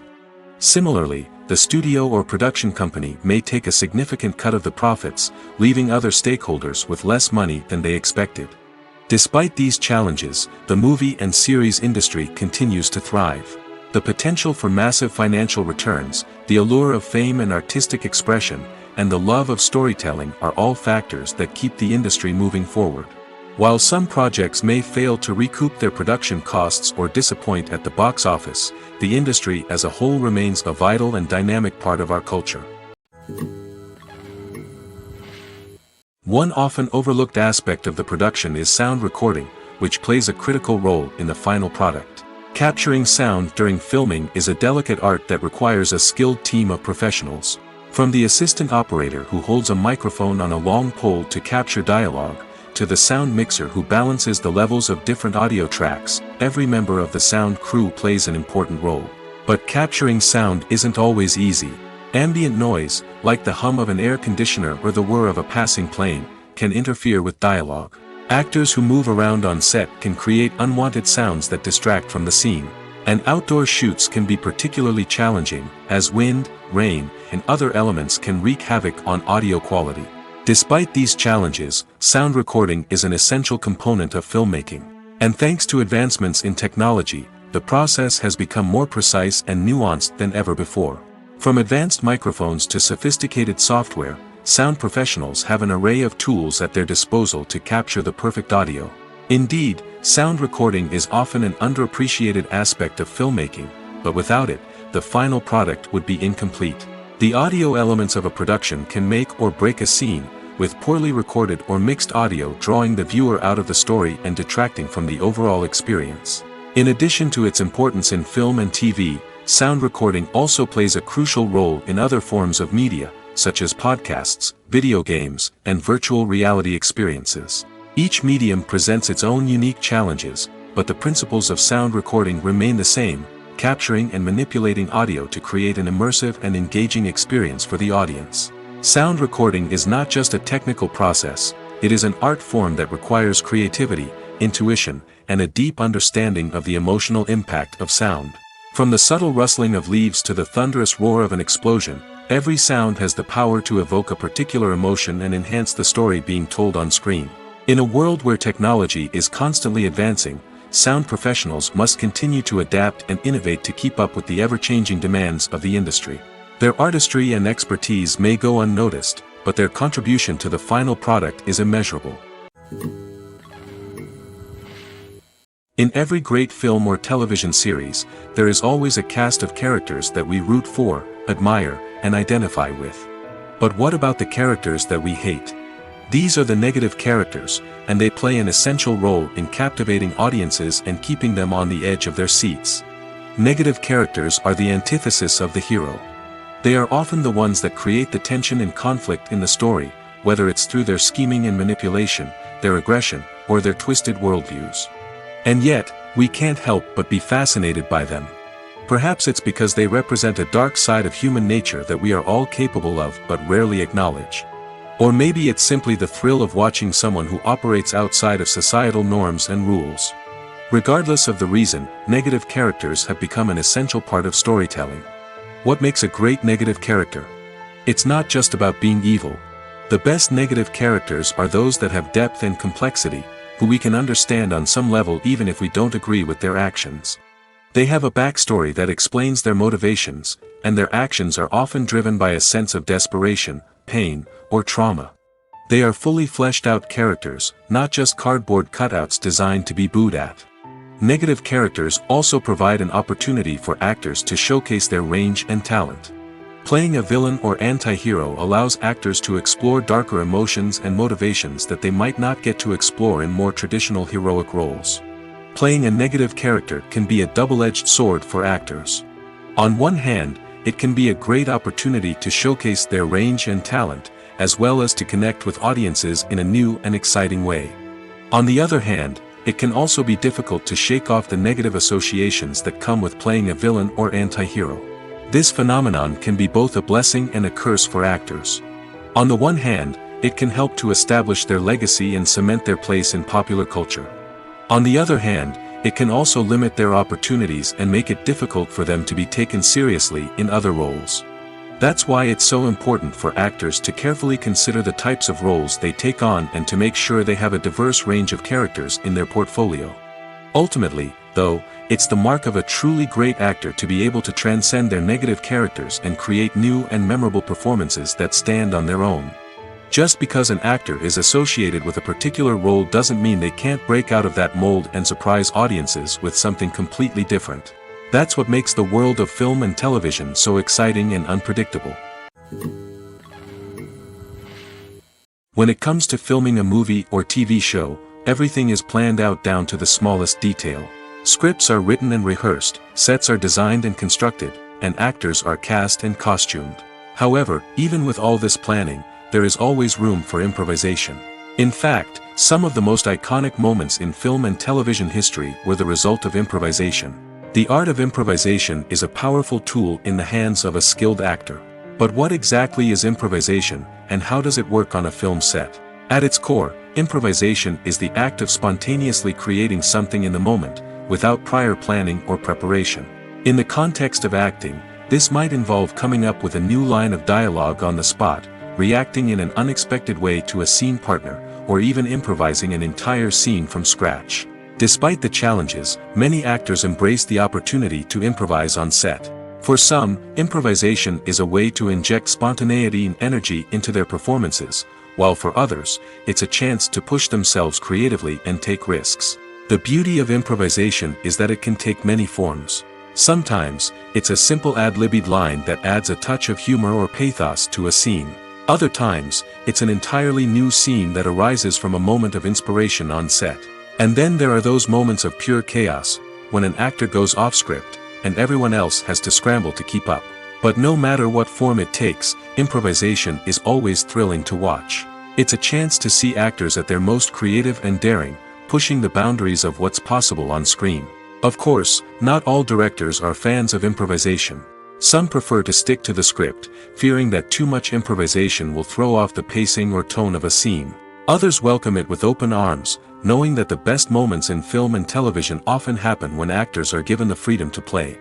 Similarly, the studio or production company may take a significant cut of the profits, leaving other stakeholders with less money than they expected. Despite these challenges, the movie and series industry continues to thrive. The potential for massive financial returns, the allure of fame and artistic expression, and the love of storytelling are all factors that keep the industry moving forward. While some projects may fail to recoup their production costs or disappoint at the box office, the industry as a whole remains a vital and dynamic part of our culture. One often overlooked aspect of the production is sound recording, which plays a critical role in the final product. Capturing sound during filming is a delicate art that requires a skilled team of professionals. From the assistant operator who holds a microphone on a long pole to capture dialogue, to the sound mixer who balances the levels of different audio tracks, every member of the sound crew plays an important role. But capturing sound isn't always easy. Ambient noise, like the hum of an air conditioner or the whir of a passing plane, can interfere with dialogue. Actors who move around on set can create unwanted sounds that distract from the scene. And outdoor shoots can be particularly challenging, as wind, rain, and other elements can wreak havoc on audio quality. Despite these challenges, sound recording is an essential component of filmmaking. And thanks to advancements in technology, the process has become more precise and nuanced than ever before. From advanced microphones to sophisticated software, sound professionals have an array of tools at their disposal to capture the perfect audio. Indeed, sound recording is often an underappreciated aspect of filmmaking, but without it, the final product would be incomplete. The audio elements of a production can make or break a scene, with poorly recorded or mixed audio drawing the viewer out of the story and detracting from the overall experience. In addition to its importance in film and TV, sound recording also plays a crucial role in other forms of media, such as podcasts, video games, and virtual reality experiences. Each medium presents its own unique challenges, but the principles of sound recording remain the same, capturing and manipulating audio to create an immersive and engaging experience for the audience. Sound recording is not just a technical process, it is an art form that requires creativity, intuition, and a deep understanding of the emotional impact of sound. From the subtle rustling of leaves to the thunderous roar of an explosion, every sound has the power to evoke a particular emotion and enhance the story being told on screen. In a world where technology is constantly advancing, sound professionals must continue to adapt and innovate to keep up with the ever-changing demands of the industry. Their artistry and expertise may go unnoticed, but their contribution to the final product is immeasurable. In every great film or television series, there is always a cast of characters that we root for, admire, and identify with. But what about the characters that we hate? These are the negative characters, and they play an essential role in captivating audiences and keeping them on the edge of their seats. Negative characters are the antithesis of the hero. They are often the ones that create the tension and conflict in the story, whether it's through their scheming and manipulation, their aggression, or their twisted worldviews. And yet, we can't help but be fascinated by them. Perhaps it's because they represent a dark side of human nature that we are all capable of but rarely acknowledge. Or maybe it's simply the thrill of watching someone who operates outside of societal norms and rules. Regardless of the reason, negative characters have become an essential part of storytelling. What makes a great negative character? It's not just about being evil. The best negative characters are those that have depth and complexity, who we can understand on some level even if we don't agree with their actions. They have a backstory that explains their motivations, and their actions are often driven by a sense of desperation, pain, or trauma. They are fully fleshed out characters, not just cardboard cutouts designed to be booed at. Negative characters also provide an opportunity for actors to showcase their range and talent. Playing a villain or anti-hero allows actors to explore darker emotions and motivations that they might not get to explore in more traditional heroic roles. Playing a negative character can be a double-edged sword for actors. On one hand, it can be a great opportunity to showcase their range and talent, as well as to connect with audiences in a new and exciting way. On the other hand, it can also be difficult to shake off the negative associations that come with playing a villain or anti-hero. This phenomenon can be both a blessing and a curse for actors. On the one hand, it can help to establish their legacy and cement their place in popular culture. On the other hand, it can also limit their opportunities and make it difficult for them to be taken seriously in other roles. That's why it's so important for actors to carefully consider the types of roles they take on and to make sure they have a diverse range of characters in their portfolio. Ultimately, though, it's the mark of a truly great actor to be able to transcend their negative characters and create new and memorable performances that stand on their own. Just because an actor is associated with a particular role doesn't mean they can't break out of that mold and surprise audiences with something completely different. That's what makes the world of film and television so exciting and unpredictable. When it comes to filming a movie or TV show, everything is planned out down to the smallest detail. Scripts are written and rehearsed, sets are designed and constructed, and actors are cast and costumed. However, even with all this planning, there is always room for improvisation. In fact, some of the most iconic moments in film and television history were the result of improvisation. The art of improvisation is a powerful tool in the hands of a skilled actor. But what exactly is improvisation, and how does it work on a film set? At its core, improvisation is the act of spontaneously creating something in the moment, without prior planning or preparation. In the context of acting, this might involve coming up with a new line of dialogue on the spot, reacting in an unexpected way to a scene partner, or even improvising an entire scene from scratch. Despite the challenges, many actors embrace the opportunity to improvise on set. For some, improvisation is a way to inject spontaneity and energy into their performances, while for others, it's a chance to push themselves creatively and take risks. The beauty of improvisation is that it can take many forms. Sometimes, it's a simple ad-libbed line that adds a touch of humor or pathos to a scene. Other times, it's an entirely new scene that arises from a moment of inspiration on set. And then there are those moments of pure chaos, when an actor goes off script, and everyone else has to scramble to keep up. But no matter what form it takes, improvisation is always thrilling to watch. It's a chance to see actors at their most creative and daring, pushing the boundaries of what's possible on screen. Of course, not all directors are fans of improvisation. Some prefer to stick to the script, fearing that too much improvisation will throw off the pacing or tone of a scene. Others welcome it with open arms, knowing that the best moments in film and television often happen when actors are given the freedom to play.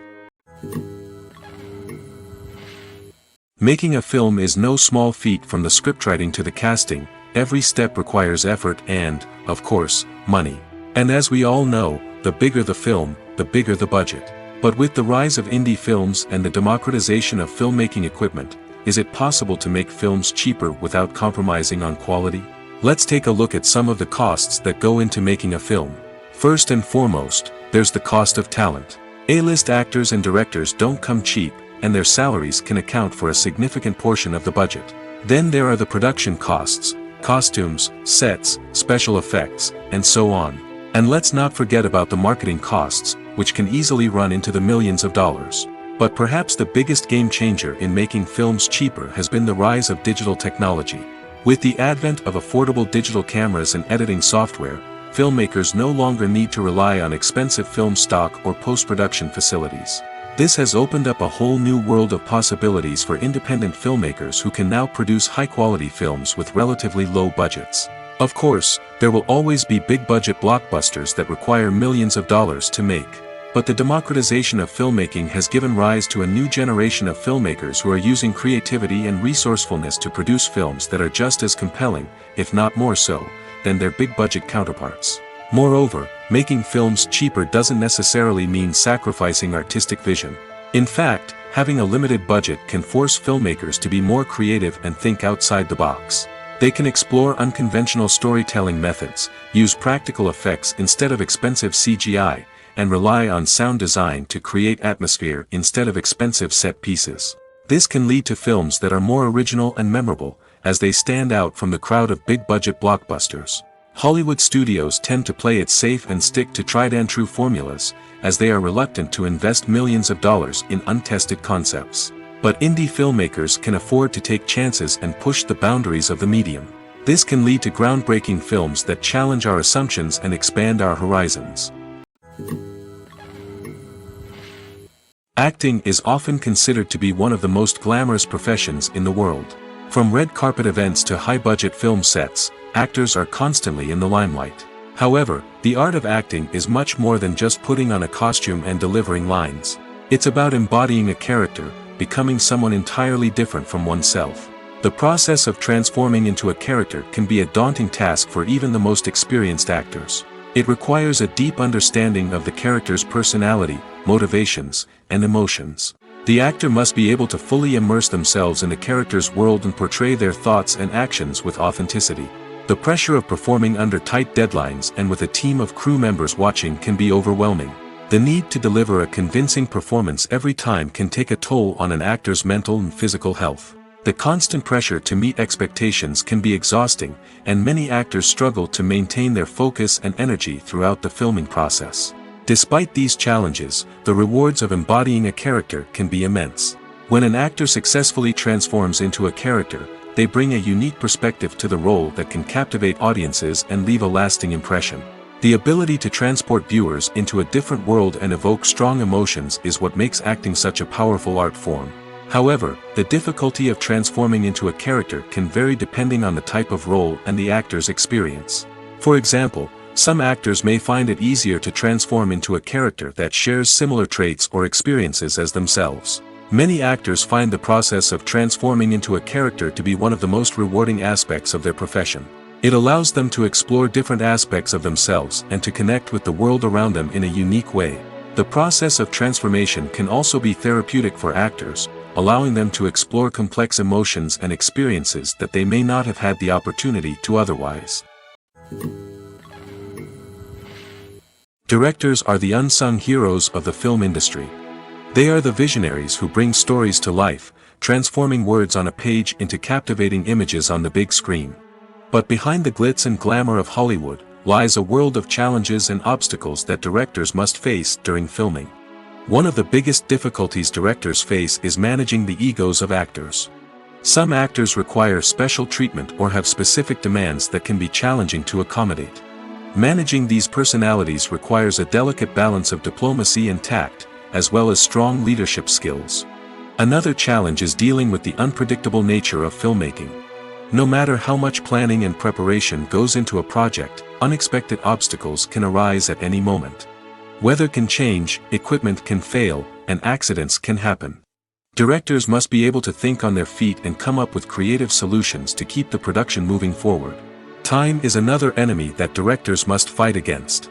Making a film is no small feat. From the scriptwriting to the casting, every step requires effort and, of course, money. And as we all know, the bigger the film, the bigger the budget. But with the rise of indie films and the democratization of filmmaking equipment, is it possible to make films cheaper without compromising on quality? Let's take a look at some of the costs that go into making a film. First and foremost, there's the cost of talent. A-list actors and directors don't come cheap, and their salaries can account for a significant portion of the budget. Then there are the production costs, costumes, sets, special effects, and so on. And let's not forget about the marketing costs, which can easily run into the millions of dollars. But perhaps the biggest game changer in making films cheaper has been the rise of digital technology. With the advent of affordable digital cameras and editing software, filmmakers no longer need to rely on expensive film stock or post-production facilities. This has opened up a whole new world of possibilities for independent filmmakers who can now produce high-quality films with relatively low budgets. Of course, there will always be big-budget blockbusters that require millions of dollars to make. But the democratization of filmmaking has given rise to a new generation of filmmakers who are using creativity and resourcefulness to produce films that are just as compelling, if not more so, than their big-budget counterparts. Moreover, making films cheaper doesn't necessarily mean sacrificing artistic vision. In fact, having a limited budget can force filmmakers to be more creative and think outside the box. They can explore unconventional storytelling methods, use practical effects instead of expensive CGI, and rely on sound design to create atmosphere instead of expensive set pieces. This can lead to films that are more original and memorable, as they stand out from the crowd of big-budget blockbusters. Hollywood studios tend to play it safe and stick to tried-and-true formulas, as they are reluctant to invest millions of dollars in untested concepts. But indie filmmakers can afford to take chances and push the boundaries of the medium. This can lead to groundbreaking films that challenge our assumptions and expand our horizons. Acting is often considered to be one of the most glamorous professions in the world. From red carpet events to high-budget film sets, actors are constantly in the limelight. However, the art of acting is much more than just putting on a costume and delivering lines. It's about embodying a character, becoming someone entirely different from oneself. The process of transforming into a character can be a daunting task for even the most experienced actors. It requires a deep understanding of the character's personality, motivations, and emotions. The actor must be able to fully immerse themselves in the character's world and portray their thoughts and actions with authenticity. The pressure of performing under tight deadlines and with a team of crew members watching can be overwhelming. The need to deliver a convincing performance every time can take a toll on an actor's mental and physical health. The constant pressure to meet expectations can be exhausting, and many actors struggle to maintain their focus and energy throughout the filming process. Despite these challenges, the rewards of embodying a character can be immense. When an actor successfully transforms into a character, they bring a unique perspective to the role that can captivate audiences and leave a lasting impression. The ability to transport viewers into a different world and evoke strong emotions is what makes acting such a powerful art form. However, the difficulty of transforming into a character can vary depending on the type of role and the actor's experience. For example, some actors may find it easier to transform into a character that shares similar traits or experiences as themselves. Many actors find the process of transforming into a character to be one of the most rewarding aspects of their profession. It allows them to explore different aspects of themselves and to connect with the world around them in a unique way. The process of transformation can also be therapeutic for actors, allowing them to explore complex emotions and experiences that they may not have had the opportunity to otherwise. Directors are the unsung heroes of the film industry. They are the visionaries who bring stories to life, transforming words on a page into captivating images on the big screen. But behind the glitz and glamour of Hollywood lies a world of challenges and obstacles that directors must face during filming. One of the biggest difficulties directors face is managing the egos of actors. Some actors require special treatment or have specific demands that can be challenging to accommodate. Managing these personalities requires a delicate balance of diplomacy and tact, as well as strong leadership skills. Another challenge is dealing with the unpredictable nature of filmmaking. No matter how much planning and preparation goes into a project, unexpected obstacles can arise at any moment. Weather can change, equipment can fail, and accidents can happen. Directors must be able to think on their feet and come up with creative solutions to keep the production moving forward. Time is another enemy that directors must fight against.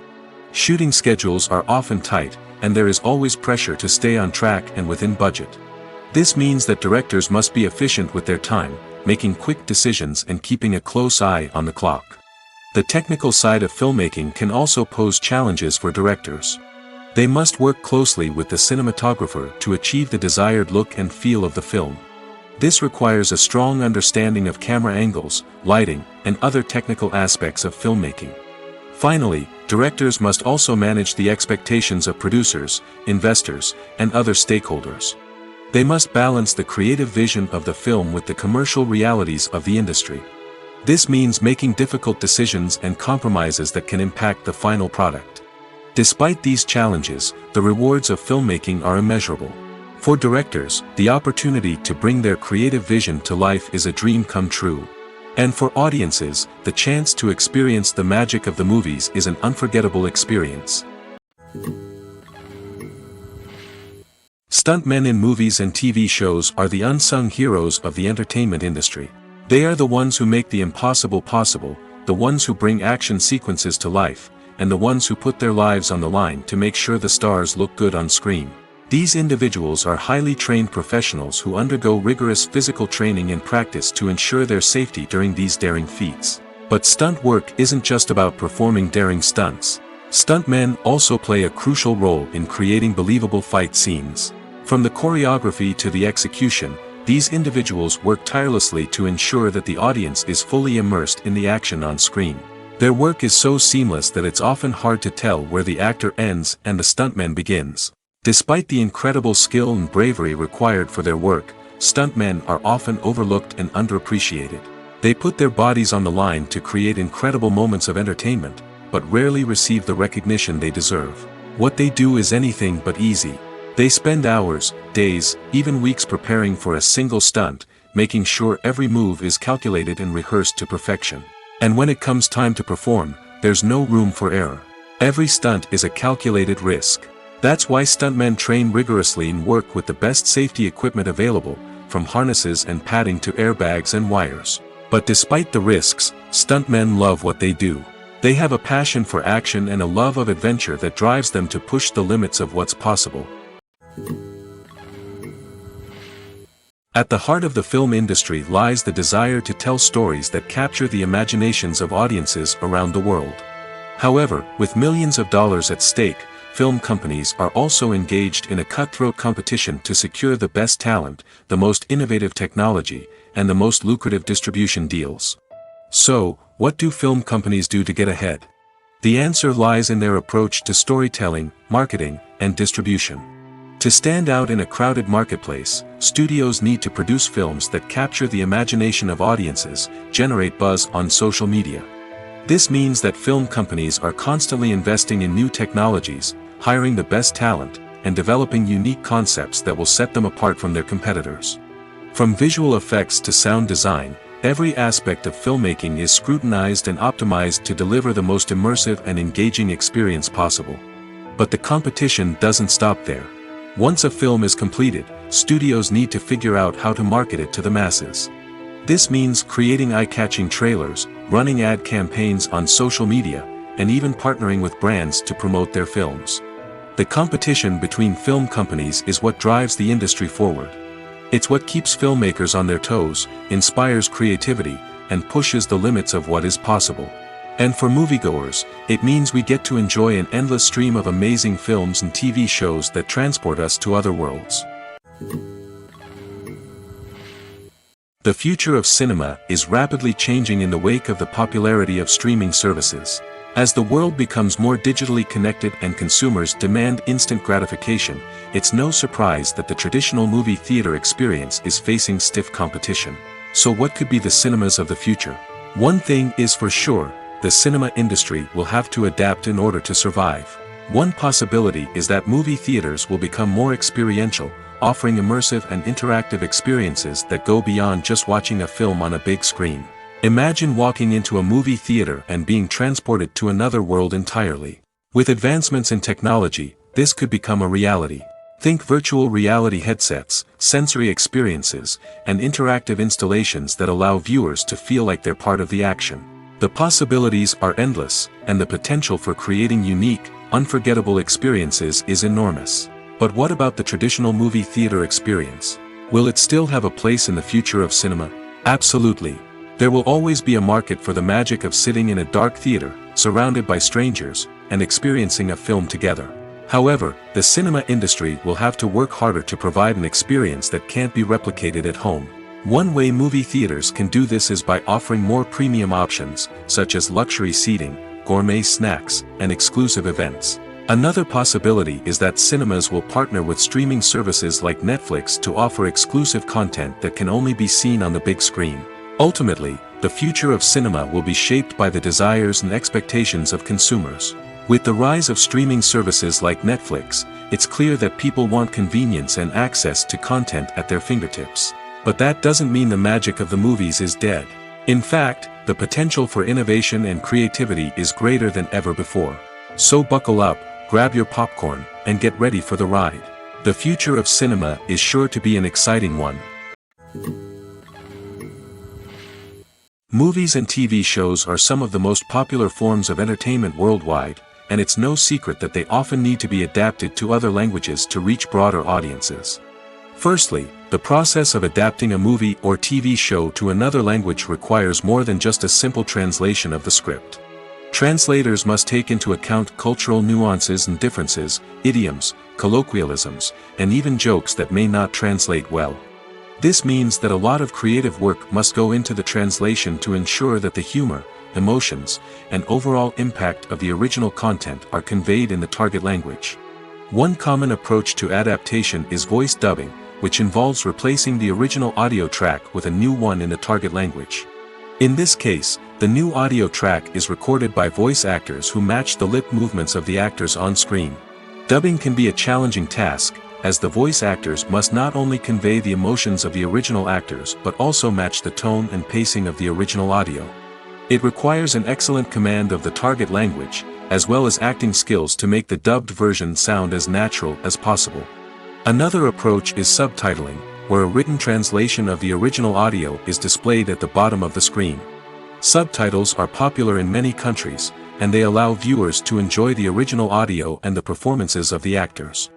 Shooting schedules are often tight, and there is always pressure to stay on track and within budget. This means that directors must be efficient with their time, making quick decisions and keeping a close eye on the clock. The technical side of filmmaking can also pose challenges for directors. They must work closely with the cinematographer to achieve the desired look and feel of the film. This requires a strong understanding of camera angles, lighting, and other technical aspects of filmmaking. Finally, directors must also manage the expectations of producers, investors, and other stakeholders. They must balance the creative vision of the film with the commercial realities of the industry. This means making difficult decisions and compromises that can impact the final product. Despite these challenges, the rewards of filmmaking are immeasurable. For directors, the opportunity to bring their creative vision to life is a dream come true. And for audiences, the chance to experience the magic of the movies is an unforgettable experience. Stuntmen in movies and TV shows are the unsung heroes of the entertainment industry. They are the ones who make the impossible possible, the ones who bring action sequences to life, and the ones who put their lives on the line to make sure the stars look good on screen. These individuals are highly trained professionals who undergo rigorous physical training and practice to ensure their safety during these daring feats. But stunt work isn't just about performing daring stunts. Stuntmen also play a crucial role in creating believable fight scenes. From the choreography to the execution, these individuals work tirelessly to ensure that the audience is fully immersed in the action on screen. Their work is so seamless that it's often hard to tell where the actor ends and the stuntman begins. Despite the incredible skill and bravery required for their work, stuntmen are often overlooked and underappreciated. They put their bodies on the line to create incredible moments of entertainment, but rarely receive the recognition they deserve. What they do is anything but easy. They spend hours, days, even weeks preparing for a single stunt, making sure every move is calculated and rehearsed to perfection. And when it comes time to perform, there's no room for error. Every stunt is a calculated risk. That's why stuntmen train rigorously and work with the best safety equipment available, from harnesses and padding to airbags and wires. But despite the risks, stuntmen love what they do. They have a passion for action and a love of adventure that drives them to push the limits of what's possible. At the heart of the film industry lies the desire to tell stories that capture the imaginations of audiences around the world. However, with millions of dollars at stake, film companies are also engaged in a cutthroat competition to secure the best talent, the most innovative technology, and the most lucrative distribution deals. So, what do film companies do to get ahead? The answer lies in their approach to storytelling, marketing, and distribution. To stand out in a crowded marketplace, studios need to produce films that capture the imagination of audiences, generate buzz on social media. This means that film companies are constantly investing in new technologies, hiring the best talent, and developing unique concepts that will set them apart from their competitors. From visual effects to sound design, every aspect of filmmaking is scrutinized and optimized to deliver the most immersive and engaging experience possible. But the competition doesn't stop there. Once a film is completed, studios need to figure out how to market it to the masses. This means creating eye-catching trailers, running ad campaigns on social media, and even partnering with brands to promote their films. The competition between film companies is what drives the industry forward. It's what keeps filmmakers on their toes, inspires creativity, and pushes the limits of what is possible. And for moviegoers, it means we get to enjoy an endless stream of amazing films and TV shows that transport us to other worlds. The future of cinema is rapidly changing in the wake of the popularity of streaming services. As the world becomes more digitally connected and consumers demand instant gratification, it's no surprise that the traditional movie theater experience is facing stiff competition. So what could be the cinemas of the future? One thing is for sure, the cinema industry will have to adapt in order to survive. One possibility is that movie theaters will become more experiential, offering immersive and interactive experiences that go beyond just watching a film on a big screen. Imagine walking into a movie theater and being transported to another world entirely. With advancements in technology, this could become a reality. Think virtual reality headsets, sensory experiences, and interactive installations that allow viewers to feel like they're part of the action. The possibilities are endless, and the potential for creating unique, unforgettable experiences is enormous. But what about the traditional movie theater experience? Will it still have a place in the future of cinema? Absolutely. There will always be a market for the magic of sitting in a dark theater, surrounded by strangers, and experiencing a film together. However, the cinema industry will have to work harder to provide an experience that can't be replicated at home. One way movie theaters can do this is by offering more premium options, such as luxury seating, gourmet snacks, and exclusive events. Another possibility is that cinemas will partner with streaming services like Netflix to offer exclusive content that can only be seen on the big screen. Ultimately, the future of cinema will be shaped by the desires and expectations of consumers. With the rise of streaming services like Netflix, it's clear that people want convenience and access to content at their fingertips. But that doesn't mean the magic of the movies is dead. In fact, the potential for innovation and creativity is greater than ever before. So buckle up, grab your popcorn, and get ready for the ride. The future of cinema is sure to be an exciting one. Movies and TV shows are some of the most popular forms of entertainment worldwide, and it's no secret that they often need to be adapted to other languages to reach broader audiences. Firstly, the process of adapting a movie or TV show to another language requires more than just a simple translation of the script. Translators must take into account cultural nuances and differences, idioms, colloquialisms, and even jokes that may not translate well. This means that a lot of creative work must go into the translation to ensure that the humor, emotions, and overall impact of the original content are conveyed in the target language. One common approach to adaptation is voice dubbing, which involves replacing the original audio track with a new one in the target language. In this case, the new audio track is recorded by voice actors who match the lip movements of the actors on screen. Dubbing can be a challenging task, as the voice actors must not only convey the emotions of the original actors but also match the tone and pacing of the original audio. It requires an excellent command of the target language, as well as acting skills to make the dubbed version sound as natural as possible. Another approach is subtitling, where a written translation of the original audio is displayed at the bottom of the screen. Subtitles are popular in many countries, and they allow viewers to enjoy the original audio and the performances of the actors.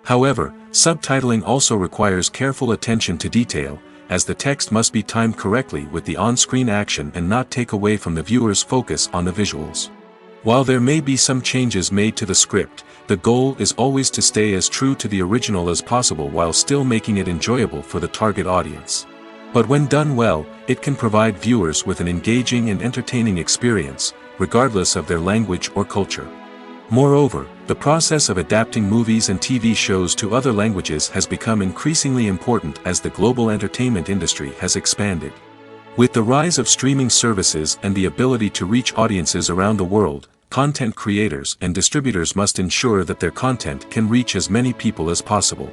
However, subtitling also requires careful attention to detail, as the text must be timed correctly with the on-screen action and not take away from the viewer's focus on the visuals. While there may be some changes made to the script, the goal is always to stay as true to the original as possible while still making it enjoyable for the target audience. But when done well, it can provide viewers with an engaging and entertaining experience, regardless of their language or culture. Moreover, the process of adapting movies and TV shows to other languages has become increasingly important as the global entertainment industry has expanded. With the rise of streaming services and the ability to reach audiences around the world, content creators and distributors must ensure that their content can reach as many people as possible.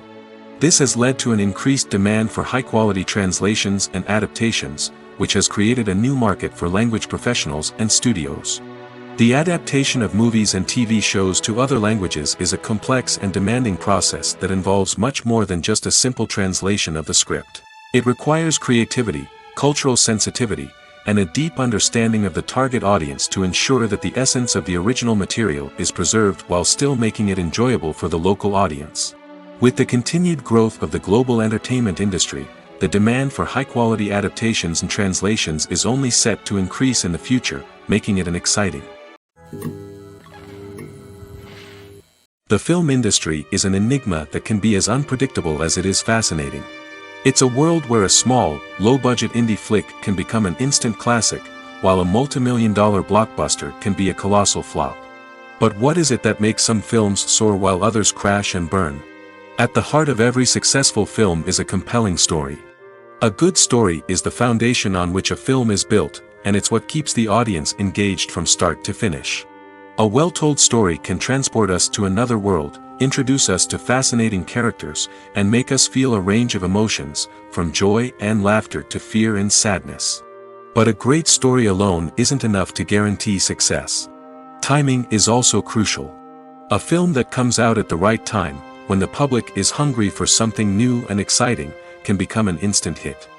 This has led to an increased demand for high-quality translations and adaptations, which has created a new market for language professionals and studios. The adaptation of movies and TV shows to other languages is a complex and demanding process that involves much more than just a simple translation of the script. It requires creativity, cultural sensitivity, and a deep understanding of the target audience to ensure that the essence of the original material is preserved while still making it enjoyable for the local audience. With the continued growth of the global entertainment industry, the demand for high-quality adaptations and translations is only set to increase in the future, making it exciting. The film industry is an enigma that can be as unpredictable as it is fascinating. It's a world where a small, low-budget indie flick can become an instant classic, while a multi-million-dollar blockbuster can be a colossal flop. But what is it that makes some films soar while others crash and burn? At the heart of every successful film is a compelling story. A good story is the foundation on which a film is built, and it's what keeps the audience engaged from start to finish. A well-told story can transport us to another world, introduce us to fascinating characters, and make us feel a range of emotions, from joy and laughter to fear and sadness. But a great story alone isn't enough to guarantee success. Timing is also crucial. A film that comes out at the right time, when the public is hungry for something new and exciting, can become an instant hit.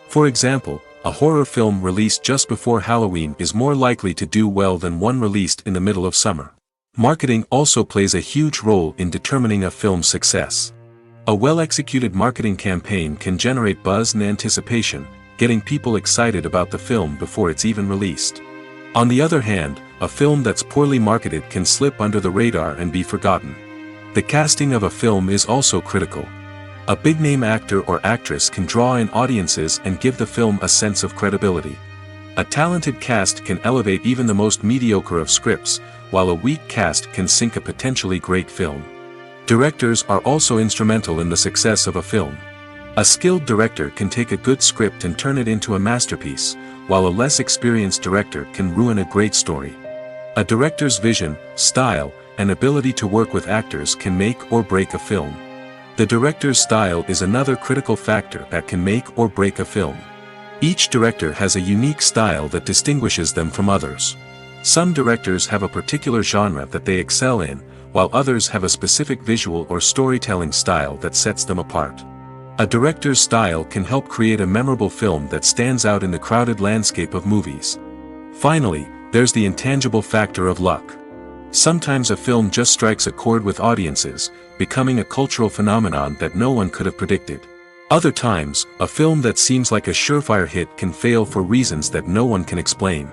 For example, a horror film released just before Halloween is more likely to do well than one released in the middle of summer. Marketing also plays a huge role in determining a film's success. A well-executed marketing campaign can generate buzz and anticipation, getting people excited about the film before it's even released. On the other hand, a film that's poorly marketed can slip under the radar and be forgotten. The casting of a film is also critical. A big-name actor or actress can draw in audiences and give the film a sense of credibility. A talented cast can elevate even the most mediocre of scripts, while a weak cast can sink a potentially great film. Directors are also instrumental in the success of a film. A skilled director can take a good script and turn it into a masterpiece, while a less experienced director can ruin a great story. A director's vision, style, and ability to work with actors can make or break a film. The director's style is another critical factor that can make or break a film. Each director has a unique style that distinguishes them from others. Some directors have a particular genre that they excel in, while others have a specific visual or storytelling style that sets them apart. A director's style can help create a memorable film that stands out in the crowded landscape of movies. Finally, there's the intangible factor of luck. Sometimes a film just strikes a chord with audiences, becoming a cultural phenomenon that no one could have predicted. Other times, a film that seems like a surefire hit can fail for reasons that no one can explain.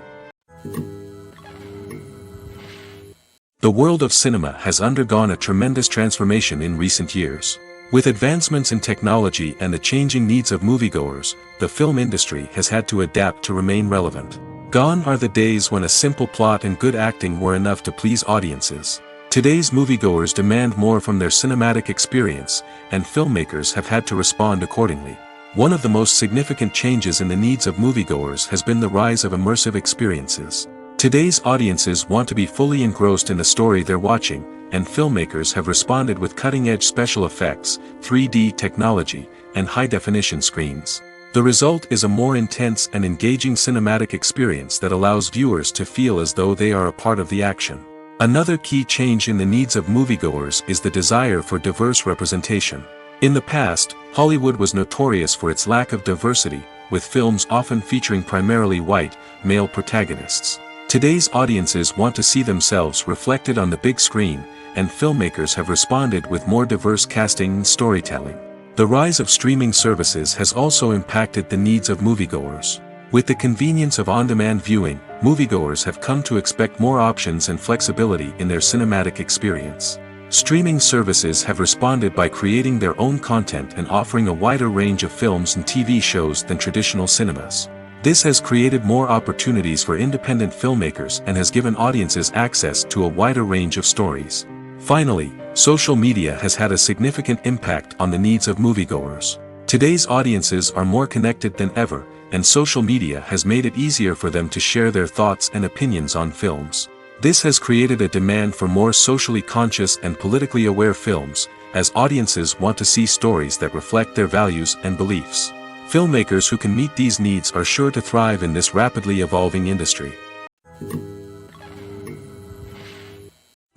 The world of cinema has undergone a tremendous transformation in recent years. With advancements in technology and the changing needs of moviegoers, the film industry has had to adapt to remain relevant. Gone are the days when a simple plot and good acting were enough to please audiences. Today's moviegoers demand more from their cinematic experience, and filmmakers have had to respond accordingly. One of the most significant changes in the needs of moviegoers has been the rise of immersive experiences. Today's audiences want to be fully engrossed in the story they're watching, and filmmakers have responded with cutting-edge special effects, 3D technology, and high-definition screens. The result is a more intense and engaging cinematic experience that allows viewers to feel as though they are a part of the action. Another key change in the needs of moviegoers is the desire for diverse representation. In the past, Hollywood was notorious for its lack of diversity, with films often featuring primarily white, male protagonists. Today's audiences want to see themselves reflected on the big screen, and filmmakers have responded with more diverse casting and storytelling. The rise of streaming services has also impacted the needs of moviegoers. With the convenience of on-demand viewing, moviegoers have come to expect more options and flexibility in their cinematic experience. Streaming services have responded by creating their own content and offering a wider range of films and TV shows than traditional cinemas. This has created more opportunities for independent filmmakers and has given audiences access to a wider range of stories. Finally, social media has had a significant impact on the needs of moviegoers. Today's audiences are more connected than ever, and social media has made it easier for them to share their thoughts and opinions on films. This has created a demand for more socially conscious and politically aware films, as audiences want to see stories that reflect their values and beliefs. Filmmakers who can meet these needs are sure to thrive in this rapidly evolving industry.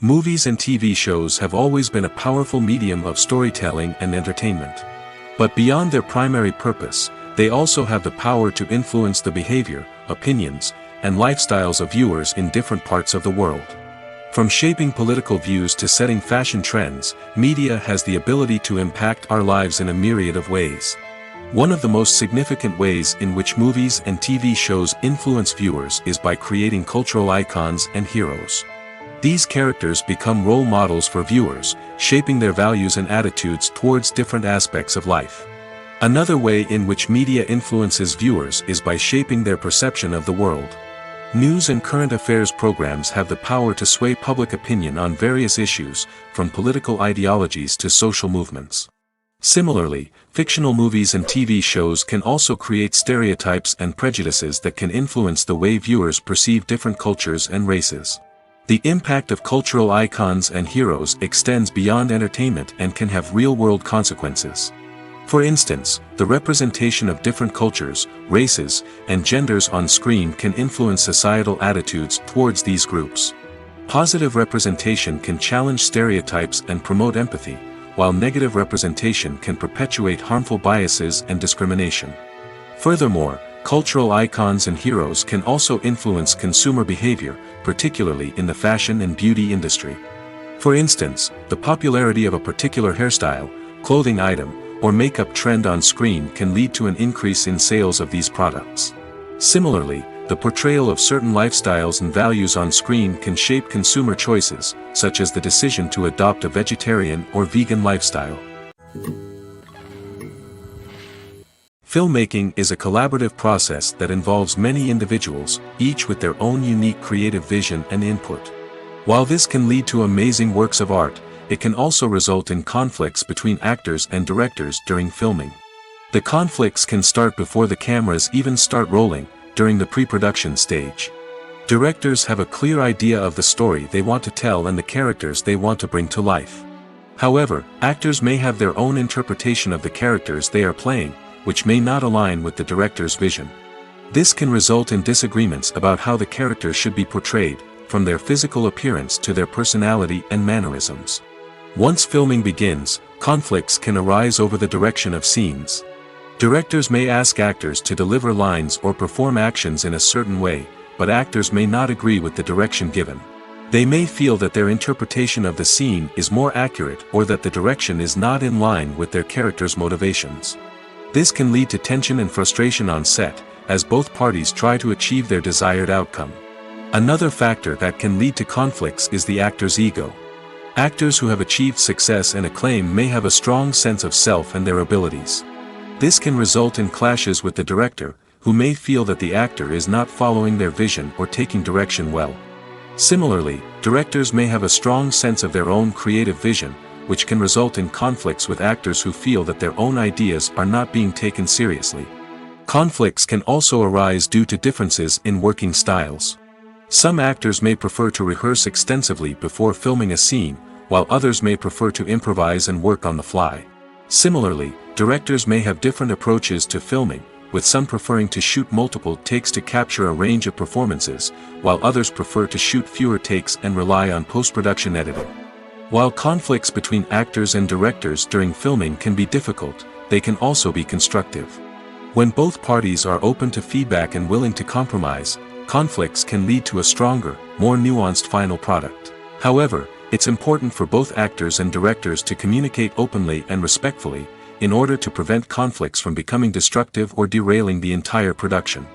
Movies and TV shows have always been a powerful medium of storytelling and entertainment. But beyond their primary purpose, they also have the power to influence the behavior, opinions, and lifestyles of viewers in different parts of the world. From shaping political views to setting fashion trends, media has the ability to impact our lives in a myriad of ways. One of the most significant ways in which movies and TV shows influence viewers is by creating cultural icons and heroes. These characters become role models for viewers, shaping their values and attitudes towards different aspects of life. Another way in which media influences viewers is by shaping their perception of the world. News and current affairs programs have the power to sway public opinion on various issues, from political ideologies to social movements. Similarly, fictional movies and TV shows can also create stereotypes and prejudices that can influence the way viewers perceive different cultures and races. The impact of cultural icons and heroes extends beyond entertainment and can have real-world consequences. For instance, the representation of different cultures, races, and genders on screen can influence societal attitudes towards these groups. Positive representation can challenge stereotypes and promote empathy, while negative representation can perpetuate harmful biases and discrimination. Furthermore, cultural icons and heroes can also influence consumer behavior, particularly in the fashion and beauty industry. For instance, the popularity of a particular hairstyle, clothing item, or makeup trend on screen can lead to an increase in sales of these products. Similarly, the portrayal of certain lifestyles and values on screen can shape consumer choices, such as the decision to adopt a vegetarian or vegan lifestyle. Filmmaking is a collaborative process that involves many individuals, each with their own unique creative vision and input. While this can lead to amazing works of art, it can also result in conflicts between actors and directors during filming. The conflicts can start before the cameras even start rolling, during the pre-production stage. Directors have a clear idea of the story they want to tell and the characters they want to bring to life. However, actors may have their own interpretation of the characters they are playing, which may not align with the director's vision. This can result in disagreements about how the characters should be portrayed, from their physical appearance to their personality and mannerisms. Once filming begins, conflicts can arise over the direction of scenes. Directors may ask actors to deliver lines or perform actions in a certain way, but actors may not agree with the direction given. They may feel that their interpretation of the scene is more accurate or that the direction is not in line with their character's motivations. This can lead to tension and frustration on set, as both parties try to achieve their desired outcome. Another factor that can lead to conflicts is the actor's ego. Actors who have achieved success and acclaim may have a strong sense of self and their abilities. This can result in clashes with the director, who may feel that the actor is not following their vision or taking direction well. Similarly, directors may have a strong sense of their own creative vision, which can result in conflicts with actors who feel that their own ideas are not being taken seriously. Conflicts can also arise due to differences in working styles. Some actors may prefer to rehearse extensively before filming a scene, while others may prefer to improvise and work on the fly. Similarly, directors may have different approaches to filming, with some preferring to shoot multiple takes to capture a range of performances, while others prefer to shoot fewer takes and rely on post-production editing. While conflicts between actors and directors during filming can be difficult, they can also be constructive. When both parties are open to feedback and willing to compromise, conflicts can lead to a stronger, more nuanced final product. However, it's important for both actors and directors to communicate openly and respectfully, in order to prevent conflicts from becoming destructive or derailing the entire production.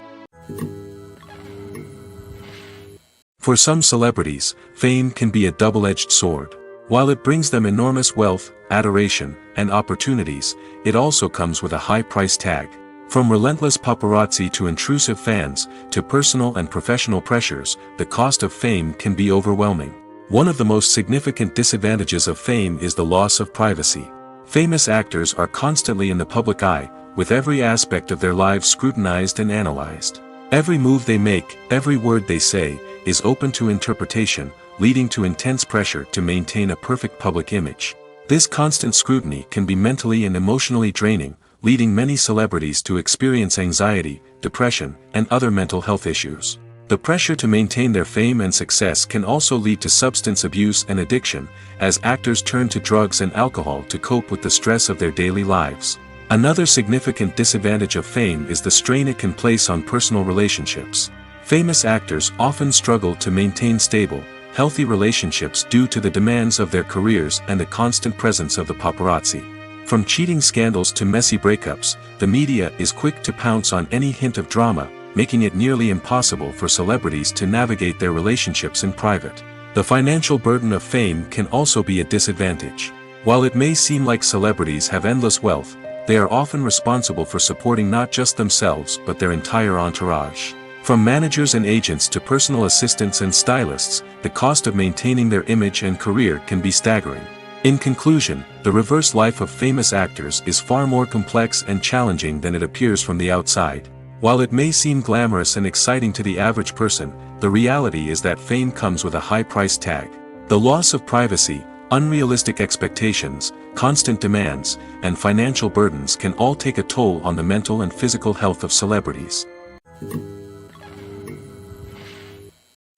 For some celebrities, fame can be a double-edged sword. While it brings them enormous wealth, adoration, and opportunities, it also comes with a high price tag. From relentless paparazzi to intrusive fans, to personal and professional pressures, the cost of fame can be overwhelming. One of the most significant disadvantages of fame is the loss of privacy. Famous actors are constantly in the public eye, with every aspect of their lives scrutinized and analyzed. Every move they make, every word they say, is open to interpretation, leading to intense pressure to maintain a perfect public image. This constant scrutiny can be mentally and emotionally draining, leading many celebrities to experience anxiety, depression, and other mental health issues. The pressure to maintain their fame and success can also lead to substance abuse and addiction, as actors turn to drugs and alcohol to cope with the stress of their daily lives. Another significant disadvantage of fame is the strain it can place on personal relationships. Famous actors often struggle to maintain stable, healthy relationships due to the demands of their careers and the constant presence of the paparazzi. From cheating scandals to messy breakups, the media is quick to pounce on any hint of drama, making it nearly impossible for celebrities to navigate their relationships in private. The financial burden of fame can also be a disadvantage. While it may seem like celebrities have endless wealth, they are often responsible for supporting not just themselves but their entire entourage. From managers and agents to personal assistants and stylists, the cost of maintaining their image and career can be staggering. In conclusion, the reverse life of famous actors is far more complex and challenging than it appears from the outside. While it may seem glamorous and exciting to the average person, the reality is that fame comes with a high price tag. The loss of privacy, unrealistic expectations, constant demands, and financial burdens can all take a toll on the mental and physical health of celebrities.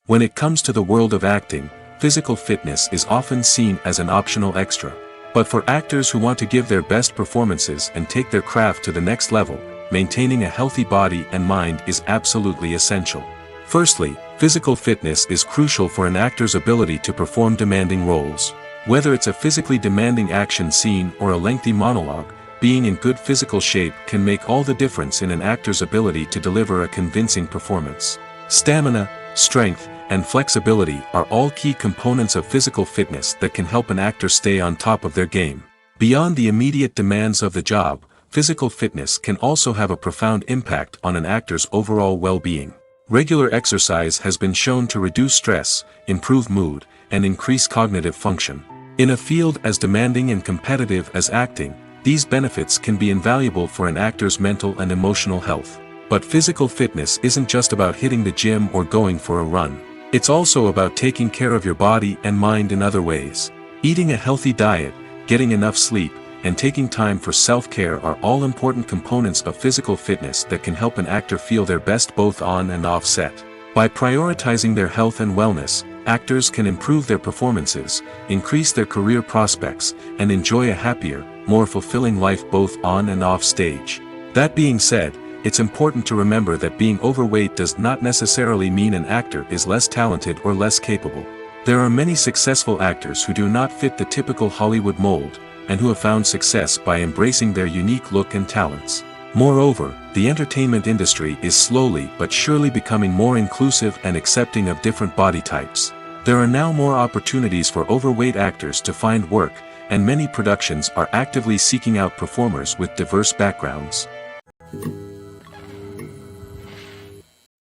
When it comes to the world of acting, physical fitness is often seen as an optional extra. But for actors who want to give their best performances and take their craft to the next level, maintaining a healthy body and mind is absolutely essential. Firstly, physical fitness is crucial for an actor's ability to perform demanding roles. Whether it's a physically demanding action scene or a lengthy monologue, being in good physical shape can make all the difference in an actor's ability to deliver a convincing performance. Stamina, strength, and flexibility are all key components of physical fitness that can help an actor stay on top of their game. Beyond the immediate demands of the job, physical fitness can also have a profound impact on an actor's overall well-being. Regular exercise has been shown to reduce stress, improve mood, and increase cognitive function. In a field as demanding and competitive as acting, these benefits can be invaluable for an actor's mental and emotional health. But physical fitness isn't just about hitting the gym or going for a run. It's also about taking care of your body and mind in other ways. Eating a healthy diet, getting enough sleep, and taking time for self-care are all important components of physical fitness that can help an actor feel their best both on and off set. By prioritizing their health and wellness, actors can improve their performances, increase their career prospects, and enjoy a happier, more fulfilling life both on and off stage. That being said, it's important to remember that being overweight does not necessarily mean an actor is less talented or less capable. There are many successful actors who do not fit the typical Hollywood mold, and who have found success by embracing their unique look and talents. Moreover, the entertainment industry is slowly but surely becoming more inclusive and accepting of different body types. There are now more opportunities for overweight actors to find work, and many productions are actively seeking out performers with diverse backgrounds.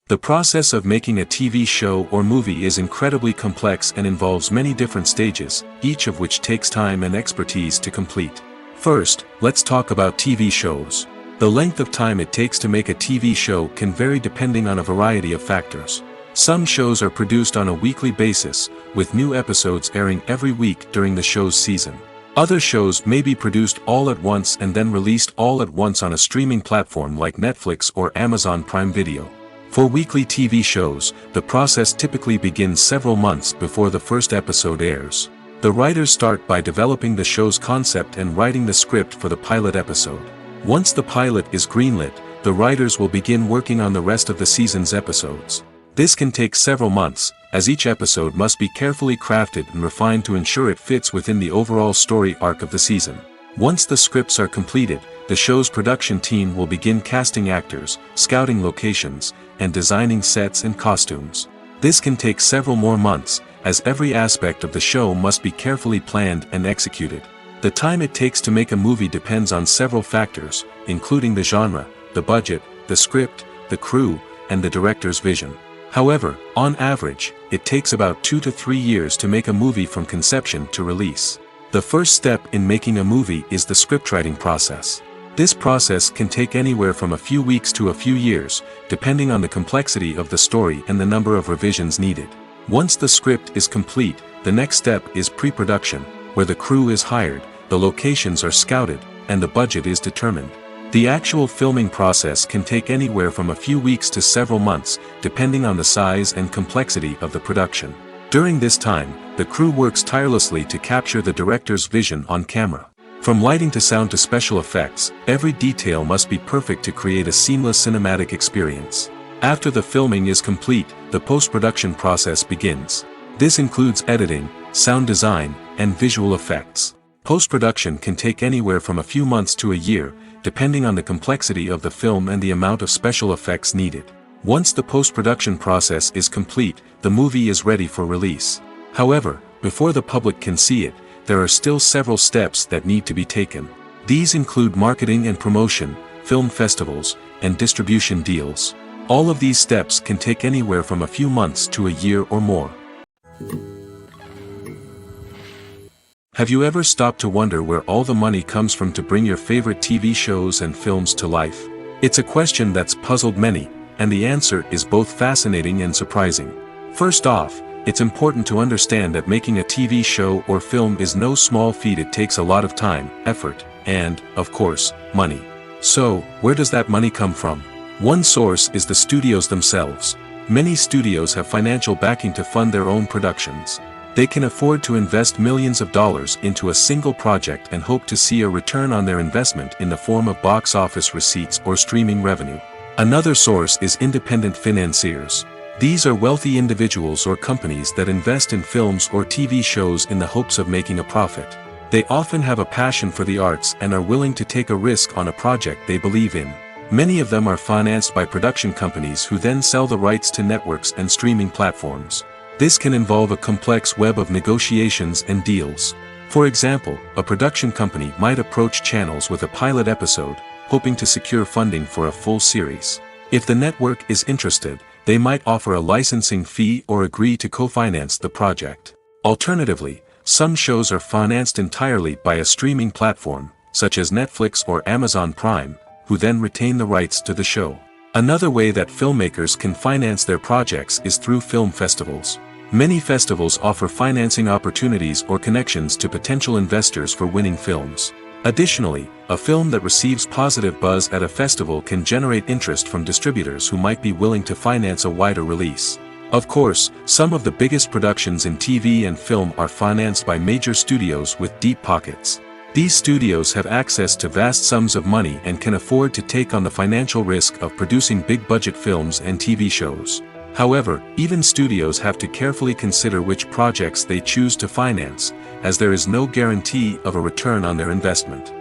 The process of making a TV show or movie is incredibly complex and involves many different stages, each of which takes time and expertise to complete. First, let's talk about TV shows. The length of time it takes to make a TV show can vary depending on a variety of factors. Some shows are produced on a weekly basis, with new episodes airing every week during the show's season. Other shows may be produced all at once and then released all at once on a streaming platform like Netflix or Amazon Prime Video. For weekly TV shows, the process typically begins several months before the first episode airs. The writers start by developing the show's concept and writing the script for the pilot episode. Once the pilot is greenlit, the writers will begin working on the rest of the season's episodes. This can take several months, as each episode must be carefully crafted and refined to ensure it fits within the overall story arc of the season. Once the scripts are completed, the show's production team will begin casting actors, scouting locations, and designing sets and costumes. This can take several more months, as every aspect of the show must be carefully planned and executed. The time it takes to make a movie depends on several factors, including the genre, the budget, the script, the crew, and the director's vision. However, on average, it takes about 2 to 3 years to make a movie from conception to release. The first step in making a movie is the scriptwriting process. This process can take anywhere from a few weeks to a few years, depending on the complexity of the story and the number of revisions needed. Once the script is complete, the next step is pre-production, where the crew is hired, the locations are scouted, and the budget is determined. The actual filming process can take anywhere from a few weeks to several months, depending on the size and complexity of the production. During this time, the crew works tirelessly to capture the director's vision on camera. From lighting to sound to special effects, every detail must be perfect to create a seamless cinematic experience. After the filming is complete, the post-production process begins. This includes editing, sound design, and visual effects. Post-production can take anywhere from a few months to a year, depending on the complexity of the film and the amount of special effects needed. Once the post-production process is complete, the movie is ready for release. However, before the public can see it, there are still several steps that need to be taken. These include marketing and promotion, film festivals, and distribution deals. All of these steps can take anywhere from a few months to a year or more. Have you ever stopped to wonder where all the money comes from to bring your favorite TV shows and films to life? It's a question that's puzzled many, and the answer is both fascinating and surprising. First off, it's important to understand that making a TV show or film is no small feat. It takes a lot of time, effort, and, of course, money. So, where does that money come from? One source is the studios themselves. Many studios have financial backing to fund their own productions. They can afford to invest millions of dollars into a single project and hope to see a return on their investment in the form of box office receipts or streaming revenue. Another source is independent financiers. These are wealthy individuals or companies that invest in films or TV shows in the hopes of making a profit. They often have a passion for the arts and are willing to take a risk on a project they believe in. Many of them are financed by production companies who then sell the rights to networks and streaming platforms. This can involve a complex web of negotiations and deals. For example, a production company might approach channels with a pilot episode, hoping to secure funding for a full series. If the network is interested, they might offer a licensing fee or agree to co-finance the project. Alternatively, some shows are financed entirely by a streaming platform, such as Netflix or Amazon Prime, who then retain the rights to the show. Another way that filmmakers can finance their projects is through film festivals. Many festivals offer financing opportunities or connections to potential investors for winning films. Additionally, a film that receives positive buzz at a festival can generate interest from distributors who might be willing to finance a wider release. Of course, some of the biggest productions in TV and film are financed by major studios with deep pockets. These studios have access to vast sums of money and can afford to take on the financial risk of producing big-budget films and TV shows. However, even studios have to carefully consider which projects they choose to finance, as there is no guarantee of a return on their investment.